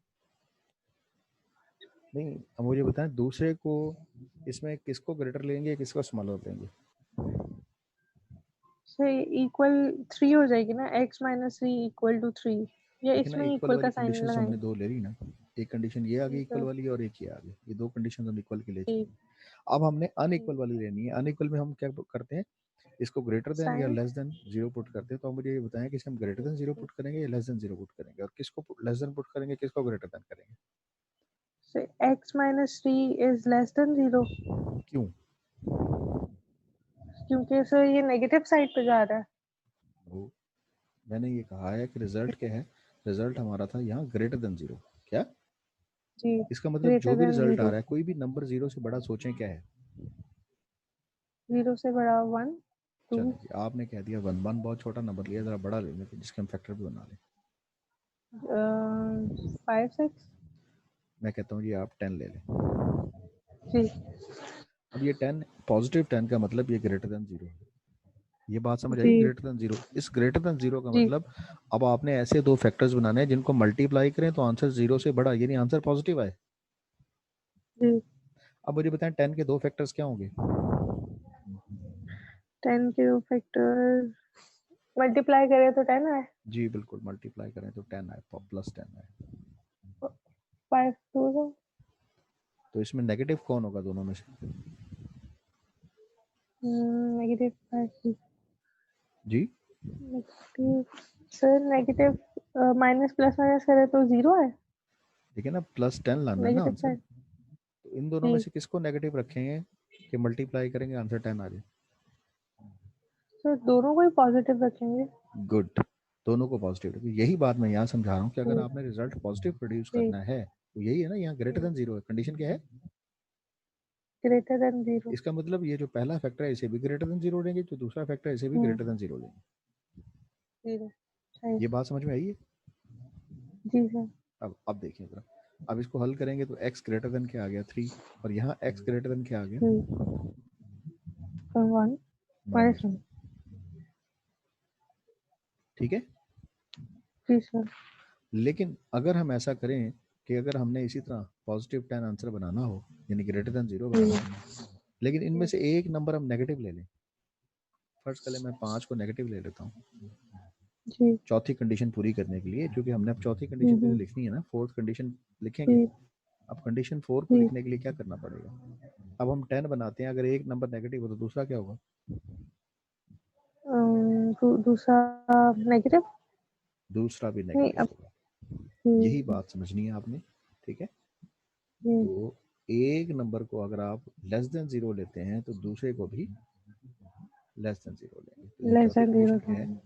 नहीं, अब मुझे बताएं दूसरे को, इसमें किसको ग्रेटर लेंगे, किसको स्मॉलर लेंगे? से इक्वल 3 हो जाएगी ना, x-3 इक्वल टू 3, या देखिए ना, इसमें इक्वल इक्वल वाली का साइन कंडीशन हमने लगाएंगे। दो ले ली ना, एक कंडीशन ये आ गई इक्वल तो वाली और एक ये आ गई, ये दो कंडीशन हम इक्वल के ले चुके ठीक हैं। अब हमने अनइक्वल वाली लेनी है। अनइक्वल में हम क्या करते हैं? इसको ग्रेटर देन या साइन लेस देन 0 पुट करते हैं। तो मुझे ये बताएं कि हम ग्रेटर देन 0 पुट करेंगे या लेस देन 0 पुट करेंगे, और किसको लेस देन पुट करेंगे, किसको ग्रेटर देन करेंगे? से x-3 इज लेस देन 0, क्यों? क्योंकि सर ये नेगेटिव साइड पे जा रहा है। वो मैंने ये कहा है कि रिजल्ट क्या है, रिजल्ट हमारा था यहाँ ग्रेटर देन 0। क्या जी, इसका मतलब? जो ग्रेटर भी देन रिजल्ट आ 0, रहा है, कोई भी नंबर 0 से बड़ा सोचें क्या है? 0 से बड़ा 1 2 चलें जी, आपने कह दिया 1, 1 बहुत छोटा नंबर लिया, जरा बड़ा ले लें जिसके हम फैक्टर भी बना लें। 5 6 मैं कहता हूँ जी आप 10 ले लें। जी अब ये 10, पॉजिटिव 10 का मतलब ये ग्रेटर देन 0 है। ये बात समझ आई? जी ग्रेटर देन 0, इस ग्रेटर देन 0 का जी मतलब अब आपने ऐसे दो फैक्टर्स बनाने हैं जिनको मल्टीप्लाई करें तो आंसर 0 से बड़ा, यानी आंसर पॉजिटिव आए। जी अब मुझे बताएं 10 के दो फैक्टर्स क्या होंगे? 10 के दो फैक्टर्स मल्टीप्लाई करें तो 10 आए। जी बिल्कुल, मल्टीप्लाई करें तो 10 आए, प्लस 10 आए। 5 2 तो इसमें नेगेटिव कौन होगा दोनों में से? नेगेटिव 5 जी negative sir negative minus plus minus करें तो 0 है। ठीक है ना, प्लस 10 लाना है ना नेगेटिव आंसर। 5 तो इन दोनों में से किसको नेगेटिव रखेंगे कि मल्टीप्लाई करेंगे आंसर 10 आ जाए? सर दोनों को ही पॉजिटिव रखेंगे। गुड, दोनों को पॉजिटिव रखिए। यही बात मैं यहाँ समझा रहा हूँ कि अगर आपने रिजल्ट पॉजिटिव प्रोड्यूस करना है तो यही है ना, यहाँ ग्रेटर देन 0 है। कंडीशन क्या है? Greater than 0। इसका मतलब ये जो पहला फैक्टर है इसे भी ग्रेटर देन 0 लेंगे, जो दूसरा फैक्टर है इसे भी ग्रेटर देन 0 लेंगे। 0 ये बात समझ में आई है? जी सर। अब देखिए जरा, अब इसको हल करेंगे तो x ग्रेटर देन क्या आ गया 3, और यहाँ x ग्रेटर देन क्या आ गया 1 माइनस। 1। ठीक है, जी सर। लेकिन अगर हम ऐसा करें कि अगर हमने इसी तरह पॉजिटिव 10 आंसर बनाना हो, यानी ग्रेटर देन 0 बनाना हो, लेकिन इनमें से एक नंबर हम नेगेटिव ले लें। फर्ज कर ले मैं 5 को नेगेटिव ले लेता हूँ जी चौथी कंडीशन पूरी करने के लिए, क्योंकि हमने अब चौथी कंडीशन भी तो लिखनी है ना, फोर्थ कंडीशन लिखेंगे। जी अब कंडीशन 4 को लिखने के लिए क्या करना पड़ेगा? अब हम 10 बनाते हैं, अगर एक नंबर नेगेटिव हो तो दूसरा क्या होगा? दूसरा नेगेटिव दूसरा भी नहीं नेगेटिव अब होगा। यही बात समझनी है आपने, ठीक है? हम्म, तो एक नंबर को अगर आप लेस देन 0 लेते हैं तो दूसरे को भी लेस देन 0 लेंगे। तो यहाँ लेस चौथी देन कंडीशन 0 क्या है?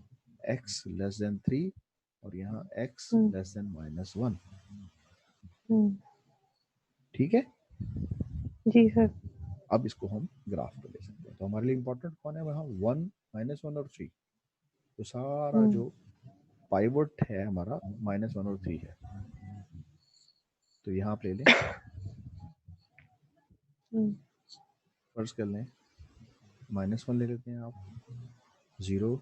x लेस देन 3 और यहाँ x लेस देन -1। ठीक है, जी सर। अब इसको हम ग्राफ पे ले सकते हैं। तो हमारे लिए इंपॉर्टेंट कौन है वहाँ? 1 -1 और 3। तो सारा जो पाइवट है हमारा -1 और 3 है। तो यहाँ आप ले लें, फर्ज कर लें -1 ले लेते हैं आप, 0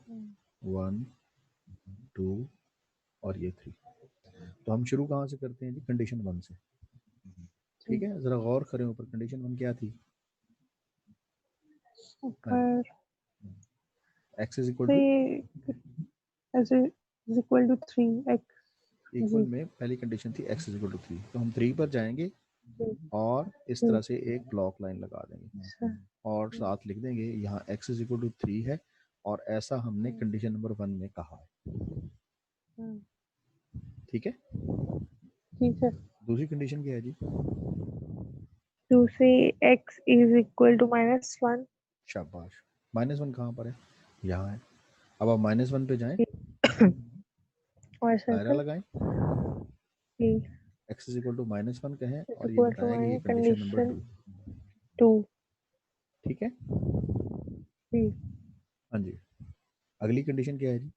1 2 और ये 3। तो हम शुरू कहाँ से करते हैं जी? कंडीशन 1 से। ठीक है, जरा गौर करें ऊपर कंडीशन 1 क्या थी? ऊपर x is equal to, is equal to 3x equal में पहली कंडीशन थी x इज इक्वल टू 3, तो हम 3 पर जाएंगे और इस तरह से एक ब्लॉक लाइन लगा देंगे और साथ लिख देंगे यहाँ x इज इक्वल टू 3 है, और ऐसा हमने कंडीशन नंबर 1 में कहा है। ठीक है, जी सर। दूसरी कंडीशन क्या है जी? दूसरी x इज इक्वल टू -1। शाबाश, -1 कहाँ पर है? यहाँ है। अब आप -1 पे जाएं, और दायरा सर्कल लगाएं, x इज इक्वल टू -1 कहें और ये इक्वल टू बताएं कि ये कंडीशन नंबर कंडीशन 2। 2। ठीक है, जी हाँ जी। अगली कंडीशन क्या है जी?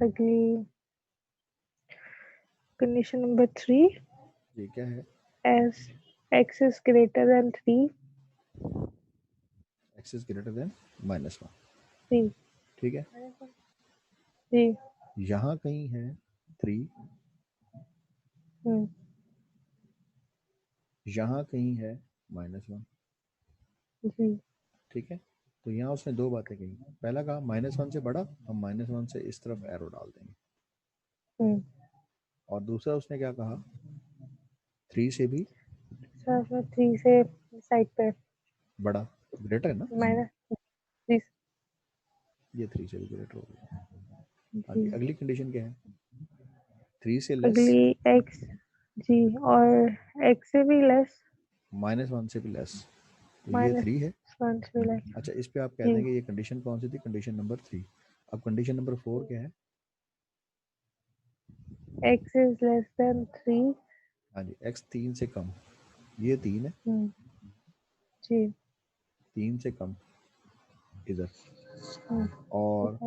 अगली कंडीशन नंबर 3 ये क्या है? as x is greater than 3 x is greater then -1। 3 ठीक है, जी यहाँ कहीं है 3, यहाँ कहीं है -1। जी ठीक है, तो यहाँ उसने दो बातें कही। पहला कहा -1 से बड़ा, हम -1 से इस तरफ एरो डाल देंगे। और दूसरा उसने क्या कहा? 3 से भी सर 3 से साइड पे बड़ा, ग्रेटर है ना, -3 ये 3 से भी ग्रेटर हो गया। हाँ जी, जी अगली कंडीशन क्या है? 3 से लेस, अगली x जी और x से भी लेस -1 से भी लेस, तो ये 3 है। -1 से भी लेस अच्छा, इस पे आप कह जी देंगे ये कंडीशन कौन सी थी? Condition number 3। अब कंडीशन नंबर 4 क्या है? x is less than 3 हाँ जी, x 3 से कम, ये 3 है, जी 3 से कम इधर, और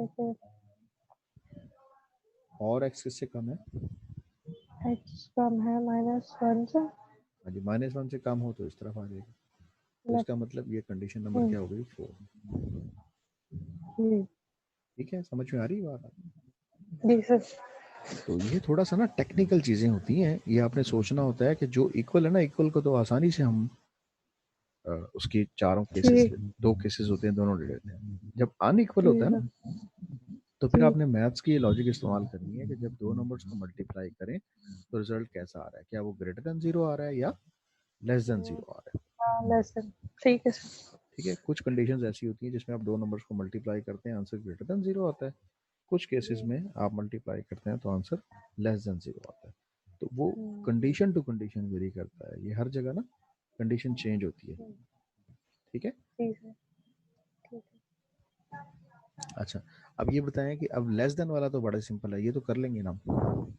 x किससे कम है? x कम है -1 से। हाँ जी, -1 से कम हो तो इस तरफ आ जाएगा। तो इसका मतलब ये कंडीशन नंबर क्या हो गई? 4। ठीक है, समझ में आ रही बात? जी सर। तो ये थोड़ा सा ना टेक्निकल चीज़ें होती हैं, ये आपने सोचना होता है कि जो इक्वल है ना, इक्वल को तो आसानी से हम उसकी चारों केसेस, दो केसेस होते हैं, दोनों ले लेते हैं। जब अनइक्वल होता है ना, तो फिर आपने मैथ्स की लॉजिक इस्तेमाल करनी है कि जब दो नंबर्स को मल्टीप्लाई करें तो रिजल्ट कैसा आ रहा है, क्या वो ग्रेटर देन जीरो आ रहा है या लेस देन जीरो आ रहा है। ठीक है। ठीक है, कुछ कंडीशंस ऐसी होती हैं जिसमें आप दो नंबर्स को मल्टीप्लाई करते हैं, आंसर ग्रेटर देन जीरो आता है। कुछ केसेस में आप मल्टीप्लाई करते हैं तो आंसर लेस देन जीरो आता है। तो वो कंडीशन टू कंडीशन वेरी करता है, ये हर जगह ना कंडीशन चेंज होती है। ठीक है। अच्छा, अब ये बताएं कि अब लेस देन वाला तो बड़ा सिंपल है, ये तो कर लेंगे ना हम।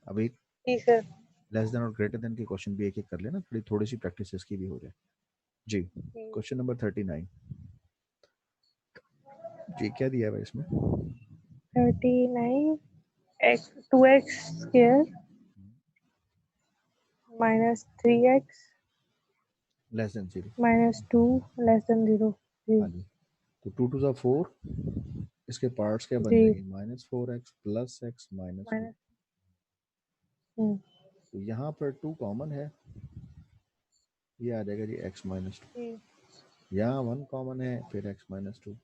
अब एक लेस देन और ग्रेटर देन के क्वेश्चन भी एक एक कर लेना, थोड़ी सी प्रैक्टिस इसकी भी हो जाए। जी, क्वेश्चन नंबर 39 जी, क्या दिया है इसमें? 39 x 2x square minus 3x less than zero minus 2 less than 0। हाँ जी, तो 2 टू 4, इसके पार्ट्स क्या बन जाएंगे, -4x प्लस x माइनस 2। तो यहाँ पर 2 कॉमन है, ये आ जाएगा जी x माइनस 2। यहाँ 1 कॉमन है, फिर x माइनस 2।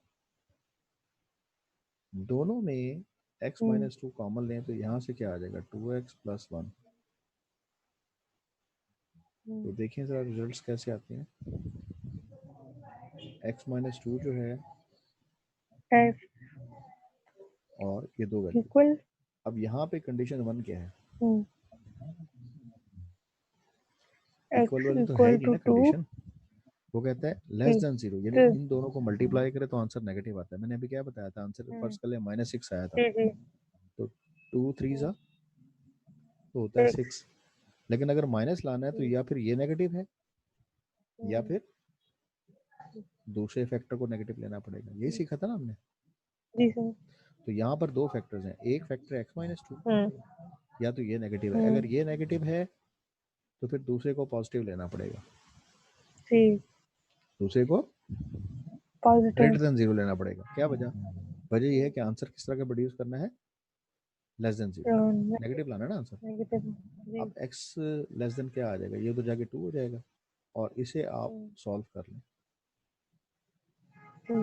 दोनों में x माइनस 2 कॉमन लें तो यहाँ से क्या आ जाएगा, 2x प्लस 1। तो देखिए जरा रिजल्ट्स कैसे आते हैं। x माइनस 2 जो है और ये दो वैल्यू इक्वल। अब यहाँ पे कंडीशन 1 क्या है, इक्वल वाली तो है ही नहीं ना कंडीशन। वो कहता है लेस देन जीरो, यानी इन दोनों को मल्टीप्लाई करे तो आंसर नेगेटिव आता है। मैंने अभी क्या बताया था, आंसर फर्स्ट कर ले -6 आया था, तो 2 3 तो होता है 6। लेकिन अगर माइनस लाना है तो या फिर ये नेगेटिव है या फिर दूसरे फैक्टर को नेगेटिव लेना पड़ेगा, यही सीखा था ना हमने। जी सर। तो यहाँ पर दो फैक्टर्स हैं, एक फैक्टर x माइनस 2 या तो ये नेगेटिव है, अगर ये नेगेटिव है तो फिर दूसरे को पॉजिटिव लेना पड़ेगा, दूसरे को ग्रेटर देन जीरो लेना पड़ेगा। क्या वजह, वजह यह है कि आंसर किस तरह का प्रोड्यूस करना है, लेस देन जीरो, नेगेटिव लाना है ना आंसर। अब x लेस देन क्या आ जाएगा, ये तो जाके 2 हो जाएगा, और इसे आप सॉल्व कर लें तो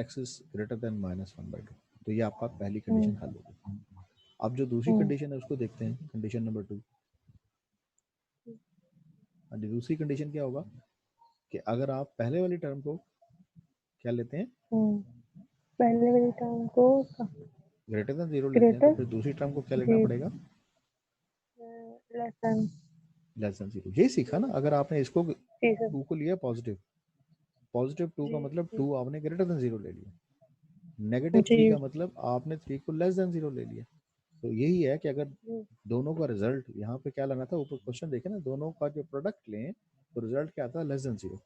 x इज ग्रेटर देन -1/2। तो ये आपका पहली कंडीशन हल होगी। अब जो दूसरी कंडीशन है उसको देखते हैं, कंडीशन नंबर 2। दूसरी कंडीशन क्या होगा कि अगर आप पहले वाली टर्म को क्या लेते हैं, पहले वाली टर्म को ग्रेटर देन जीरो लेते हैं, तो फिर दूसरी टर्म को क्या लेना पड़ेगा, लेस देन जीरो। ये सीखा ना, अगर आपने इसको 2 को लिया पॉजिटिव, पॉजिटिव 2 का मतलब 2 आपने ग्रेटर देन जीरो ले लिया, नेगेटिव 3 का मतलब आपने 3 को लेस देन जीरो ले लिया। तो यही है कि अगर दोनों का रिजल्ट यहाँ पे क्या लाना था, ऊपर क्वेश्चन देखे ना, दोनों का जो प्रोडक्ट लें तो रिजल्ट क्या आता है, less than zero.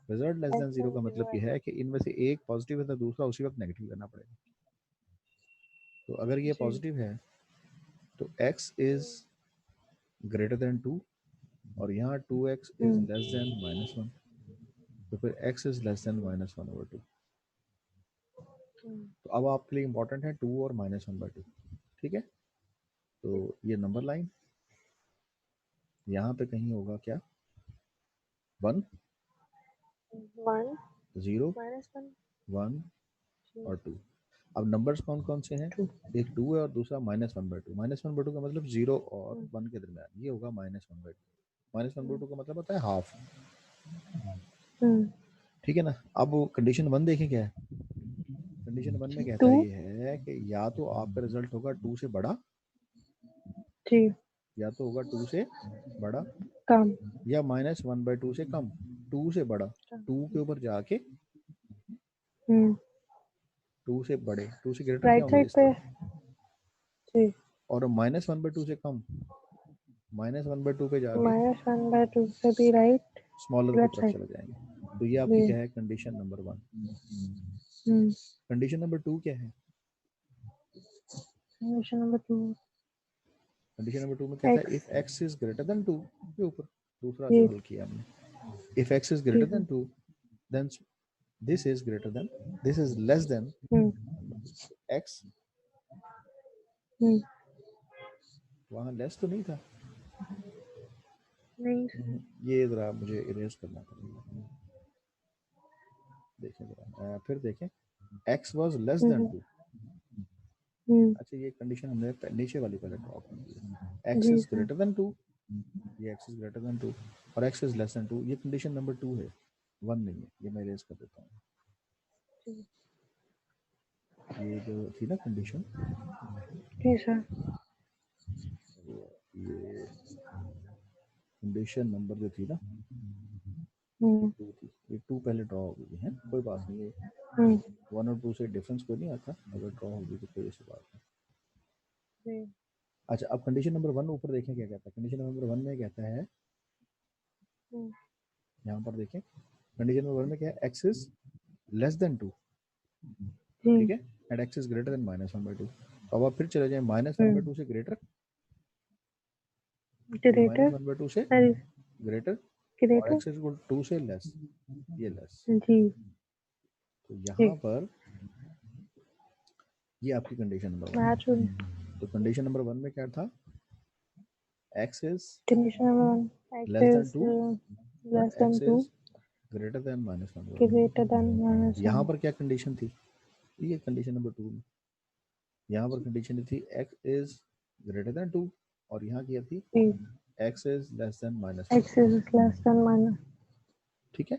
Result less than zero का मतलब ये है कि इनमें से एक पॉजिटिव है तो दूसरा उसी वक्त नेगेटिव लेना पड़ेगा। तो अगर ये पॉजिटिव है तो x इज ग्रेटर देन 2 और यहाँ 2x इज लेस देन -1, तो फिर x इज लेस देन -1/2। तो अब आपके लिए इंपॉर्टेंट है 2 और -1/2। ठीक है, तो ये नंबर लाइन यहाँ पे कहीं होगा क्या, 1 0 1 और 2। अब नंबर्स कौन कौन से हैं, एक 2 है और दूसरा -1/2। -1/2 का मतलब 0 और 1 के दरमियान, ये होगा -1/2। -1/2 का मतलब होता है हाफ। ठीक है ना। अब कंडीशन 1 देखें क्या है, कंडीशन 1 में कहता ये है कि या तो आपका रिजल्ट होगा 2 से बड़ा, या तो होगा 2 से बड़ा कम, या -1/2 से कम। 2 से बड़ा, 2 के ऊपर जाके 2 से बड़े, 2 से ग्रेटर क्या होंगे इस तरह, और -1/2 से कम, -1/2 पे जाके -1/2 से भी राइट स्मॉलर की तरफ चले जाएंगे। तो ये आपकी क्या है, कंडीशन नंबर 1। कंडीशन नंबर 2 क्या है, कंडीशन नंबर 2 में कहता है if x is greater than 2 के ऊपर दूसरा जो हल किया हमने, if x is greater than 2 then this is greater than, this is less than x। वहाँ लेस तो नहीं था, नहीं, ये जरा मुझे इरेज करना पड़ेगा। देखें जरा, फिर देखें x वाज लेस देन 2। अच्छा ये कंडीशन हमने नीचे वाली पहले ड्रॉ कर दी है, x इज ग्रेटर देन 2, ये x इज ग्रेटर देन 2 और x इज लेस देन 2, ये कंडीशन नंबर 2 है, 1 नहीं है। ये मैं इरेज कर देता हूँ। ये जो थी ना कंडीशन, जी सर, ये कंडीशन नंबर जो थी ना, 2 थी, ये 2 पहले ड्रॉ हो गई है, कोई बात नहीं है, 1 और 2 से डिफरेंस कोई नहीं आता, अगर ड्रॉ होगी तो कोई ऐसी बात नहीं। अच्छा अब कंडीशन नंबर 1 ऊपर देखें क्या कहता है। कंडीशन नंबर 1 में कहता है, यहाँ पर देखें कंडीशन नंबर 1 में क्या है, x इज लेस देन 2, ठीक है, and x is greater then -1/2। अब आप फिर चले जाए -1/2 से ग्रेटर, -1/2 से ग्रेटर और x इज इक्वल 2 से लेस, ये लेस जी। तो यहाँ पर ये आपकी कंडीशन नंबर 1। तो कंडीशन नंबर 1 में क्या था, x is less then 2 but x is greater then -1/2। यहाँ पर क्या कंडीशन थी, ये कंडीशन नंबर 2 में यहाँ पर कंडीशन थी x इज ग्रेटर देन 2 और यहाँ क्या थी, x इज लेस देन -1/2। ठीक है,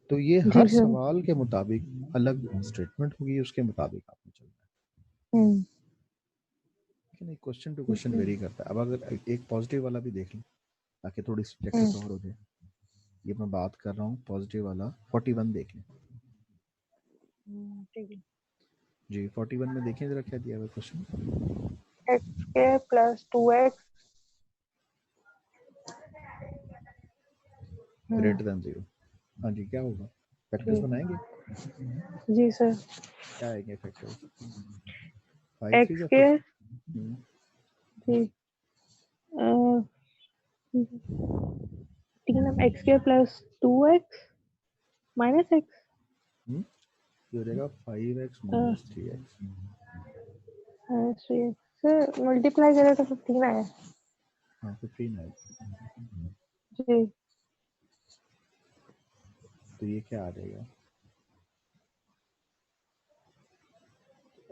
तो ये हर सवाल के मुताबिक अलग स्टेटमेंट होगी, उसके मुताबिक आपने चलना है। नहीं, क्वेश्चन टू क्वेश्चन वेरी करता है। अब अगर एक पॉजिटिव वाला भी देख लें ताकि थोड़ी सब्जेक्टिव कवर हो जाए, ये मैं बात कर रहा हूँ पॉजिटिव वाला 41 देख लें। जी 41 में देखें जरा क्या दिया हुआ question, x² + 2x greater than 0। हाँ जी क्या होगा, फैक्टर्स बनाएंगे। जी सर, क्या आएंगे फैक्टर्स, 5 3 x² जी 3x² + 2x - x ये हो जाएगा 5x - 3x। सर मल्टीप्लाई करें तो 15 आया। हाँ 15 है, जी तो ये क्या आ जाएगा,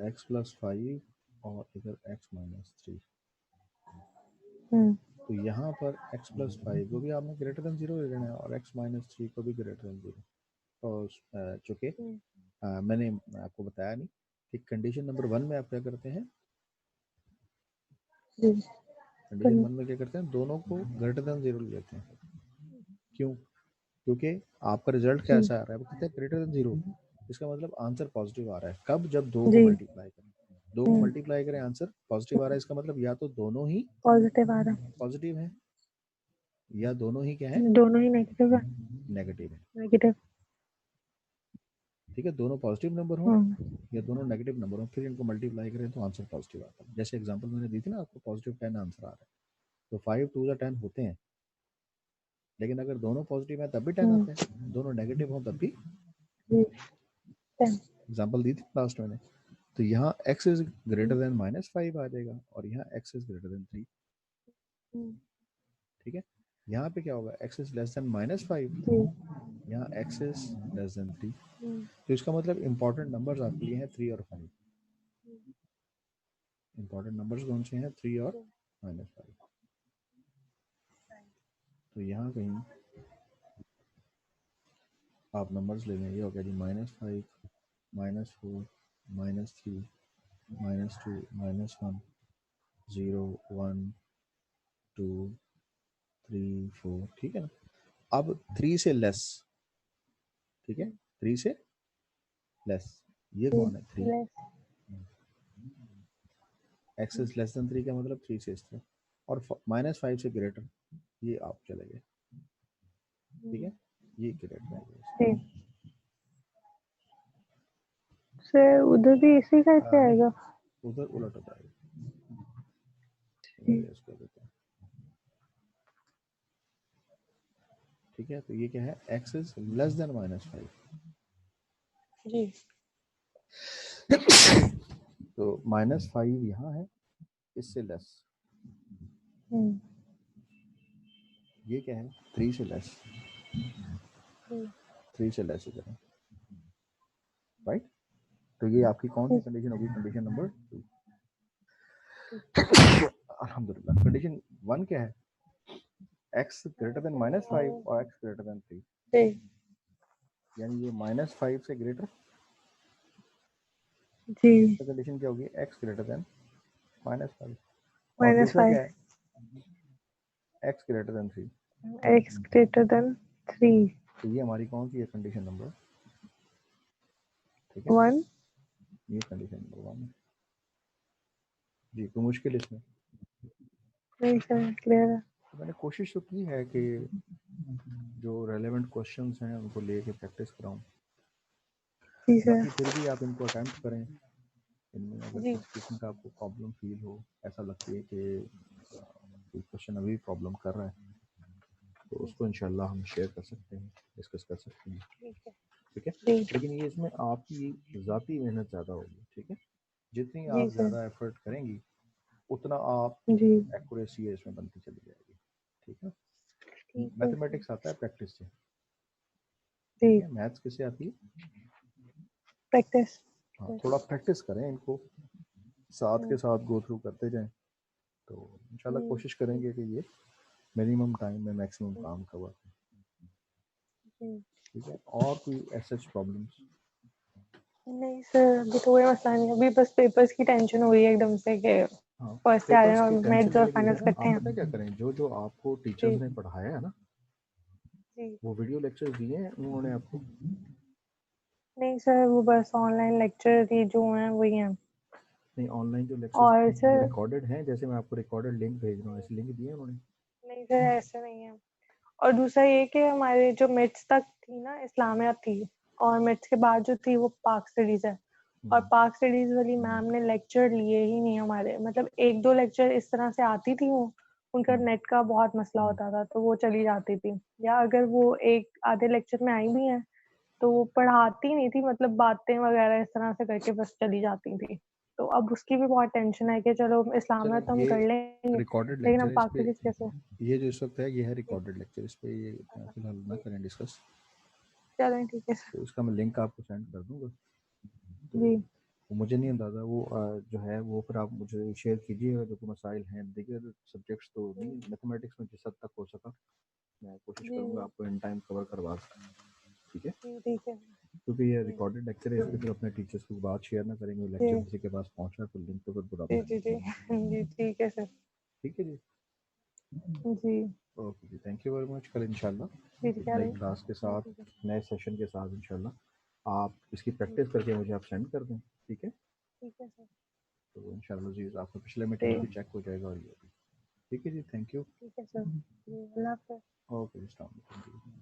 x + 5 और इधर x - 3। तो यहाँ पर x + 5 को भी आपने ग्रेटर देन 0 ले लेना है और x - 3 को भी ग्रेटर देन 0। और चूँकि मैंने आपको बताया नहीं कि कंडीशन नंबर 1 में आप क्या करते हैं, कंडीशन 1 में क्या करते हैं, दोनों को ग्रेटर देन 0 ले लेते हैं। क्यों, क्योंकि आपका रिजल्ट कैसा आ रहा है, वो कहते हैं ग्रेटर देन 0, इसका मतलब आंसर पॉजिटिव आ रहा है। कब, जब 2 को मल्टीप्लाई करें, 2 को मल्टीप्लाई करें आंसर पॉजिटिव आ रहा है, इसका मतलब या तो दोनों ही पॉजिटिव आ रहा, पॉजिटिव है या दोनों ही क्या है, दोनों ही नेगेटिव है, नेगेटिव है। नेगेटिव। ठीक है, दोनों पॉजिटिव नंबर हो या दोनों नेगेटिव नंबर हो, फिर इनको मल्टीप्लाई करें तो आंसर पॉजिटिव आता है। जैसे एग्जांपल मैंने दी थी ना आपको, पॉजिटिव 10 आंसर आ रहा है, तो 5 2 10 होते हैं, लेकिन अगर दोनों पॉजिटिव हैं तब भी 10 आते हैं, दोनों नेगेटिव हो तब भी। एग्जांपल दी थी लास्ट मैंने, तो यहाँ x इज ग्रेटर देन -5 आ जाएगा और यहाँ x इज ग्रेटर देन 3। ठीक है, यहाँ पे क्या होगा, x इज लेस देन -5, यहाँ x इज लेस देन 3। तो इसका मतलब इंपॉर्टेंट नंबर्स आपके लिए हैं 3 और 5। इंपॉर्टेंट नंबर्स कौन से हैं, 3 और -5। तो यहाँ कहीं आप नंबर्स ले लें, ये हो गया जी -5 -4 -3 -2 -1 0 1 2 3 4। ठीक है ना, अब 3 से लेस, ठीक है 3 से लेस, ये कौन है 3, x इज लेस देन 3 का मतलब 3 से इस तरह, और -5 से ग्रेटर, ये आप चले गए। ठीक है, ये ग्रेटर है सर, उधर भी इसी कैसे आएगा, उधर उलट हो जाएगा। इसको देते हैं। ठीक है, तो ये क्या है, x इज लेस देन -5 जी। तो -5 यहाँ है, इससे लेस, ये क्या है 3 से लेस, 3 से लेस इधर है। राइट। तो ये आपकी कौन सी कंडीशन होगी? Condition number 2। अल्हम्दुलिल्लाह। कंडीशन 1 क्या है? x ग्रेटर देन -5 और x ग्रेटर देन 3, यानी ये -5 से ग्रेटर जी। तो कंडीशन क्या होगी? x greater then -5। और दूसरा -5 क्या है? x greater then 3। x greater then 3। तो ये हमारी कौन सी है? कंडीशन नंबर, ठीक है, 1। ये कंडीशन नंबर 1 है जी। कोई मुश्किल इसमें? नहीं सर, क्लियर है। तो मैंने कोशिश तो की है कि जो रेलेवेंट क्वेश्चंस हैं उनको लेके प्रैक्टिस कराऊं। जी सर। बाकी फिर भी आप इनको अटेम्प्ट करें। इनमें अगर जी। किसी किस्म का आपको प्रॉब्लम फील हो, ऐसा लगती है कि कोई क्वेश्चन अभी प्रॉब्लम कर रहा है, तो उसको इंशाल्लाह हम शेयर कर सकते हैं, डिस्कस कर सकते हैं, ठीक है। जी। लेकिन ये इसमें आपकी ज़ाती मेहनत ज़्यादा होगी, ठीक है। जितनी जी आप सर। ज़्यादा एफर्ट करेंगी उतना आप जी। एक्यूरेसी है इसमें बनती चली जाएगी, ठीक है। ठीक है सर। मैथमेटिक्स आता है प्रैक्टिस से, जी। ठीक है। मैथ्स किससे आती है? प्रैक्टिस। हाँ, थोड़ा प्रैक्टिस करें इनको, साथ के साथ गो थ्रू करते जाएं, तो इंशाल्लाह कोशिश करेंगे कि ये मिनिमम टाइम में मैक्सिमम काम कवर करें, ठीक है। और कोई ऐसे प्रॉब्लम्स? नहीं सर, अभी तो कोई मसला नहीं, अभी बस पेपर्स की टेंशन हो रही है एकदम से कि हाँ, फर्स्ट से आ रहे पेपर्स हैं की और टेंशन मिड्स और वाली की फाइनल्स बजाय करते आप हैं। पता है क्या करें, जो जो आपको जी। टीचर्स ने पढ़ाया है ना, जी। वो वीडियो लेक्चर्स दिए हैं उन्होंने आपको? नहीं सर, वो बस ऑनलाइन लेक्चर ही जो हैं वही हैं। नहीं, ऑनलाइन जो लेक्चर्स और सर रिकॉर्डेड हैं, जैसे मैं आपको रिकॉर्डेड लिंक भेज रहा हूँ, ऐसे लिंक दिए उन्होंने? नहीं सर, ऐसा नहीं है। और दूसरा ये कि हमारे जो मिड्स तक थी ना, इस्लामिया थी, और मिड्स के बाद जो थी वो पाक स्टडीज है। और पाक स्टडीज वाली मैम ने लेक्चर लिए ही नहीं हमारे, मतलब एक दो लेक्चर इस तरह से आती थी वो, उनका नेट का बहुत मसला होता था तो वो चली जाती थी, या अगर वो एक आधे लेक्चर में आई भी हैं तो वो पढ़ाती नहीं थी, मतलब बातें वगैरह इस तरह से करके बस चली जाती थी। तो अब उसकी भी बहुत टेंशन है कि चलो इस्लामिया चलें, तो हम ये कर लेंगे, रिकॉर्डेड लेकिन हम लेक्चर है, इस पाक पे स्टडीज कैसे? ये जो इस वक्त है ये है रिकॉर्डेड लेक्चर, इस पे ये फिलहाल ना करें डिस्कस। चलें ठीक है सर। तो इसका मैं लिंक आपको सेंड कर दूंगा, तो जी। वो मुझे नहीं अंदाज़ा, वो जो है वो फिर आप मुझे शेयर कीजिएगा जो मसाइल हैं। दीगर सब्जेक्ट्स तो नहीं, मैथमेटिक्स में जिस हद तक हो सका मैं कोशिश जी। करूँगा आपको इन टाइम कवर करवा सकूँ, ठीक है। जी ठीक है। क्योंकि ये रिकॉर्डेड लेक्चर है, इस पर फिर अपने टीचर्स को बात शेयर ना करेंगे, जी। लेक्चर किसी के पास पहुँचा तो लिंक तो फिर बुरा जी। मान जी। जी। जी ठीक है सर। ठीक है जी। जी। ओके जी, थैंक यू वेरी मच। कल इंशाल्लाह ठीक एक है। नई क्लास के साथ, ठीक है। नए सेशन के साथ इंशाल्लाह आप इसकी प्रैक्टिस करके मुझे आप सेंड कर दें, ठीक है। ठीक है सर। तो इंशाल्लाह जी आपका पिछले मटेरियल जी। भी चेक हो जाएगा और ये भी, ठीक है जी। Thank you. ठीक है सर। जी, अल्लाह हाफ़िज़। ओके, अस्सलाम वालेकुम।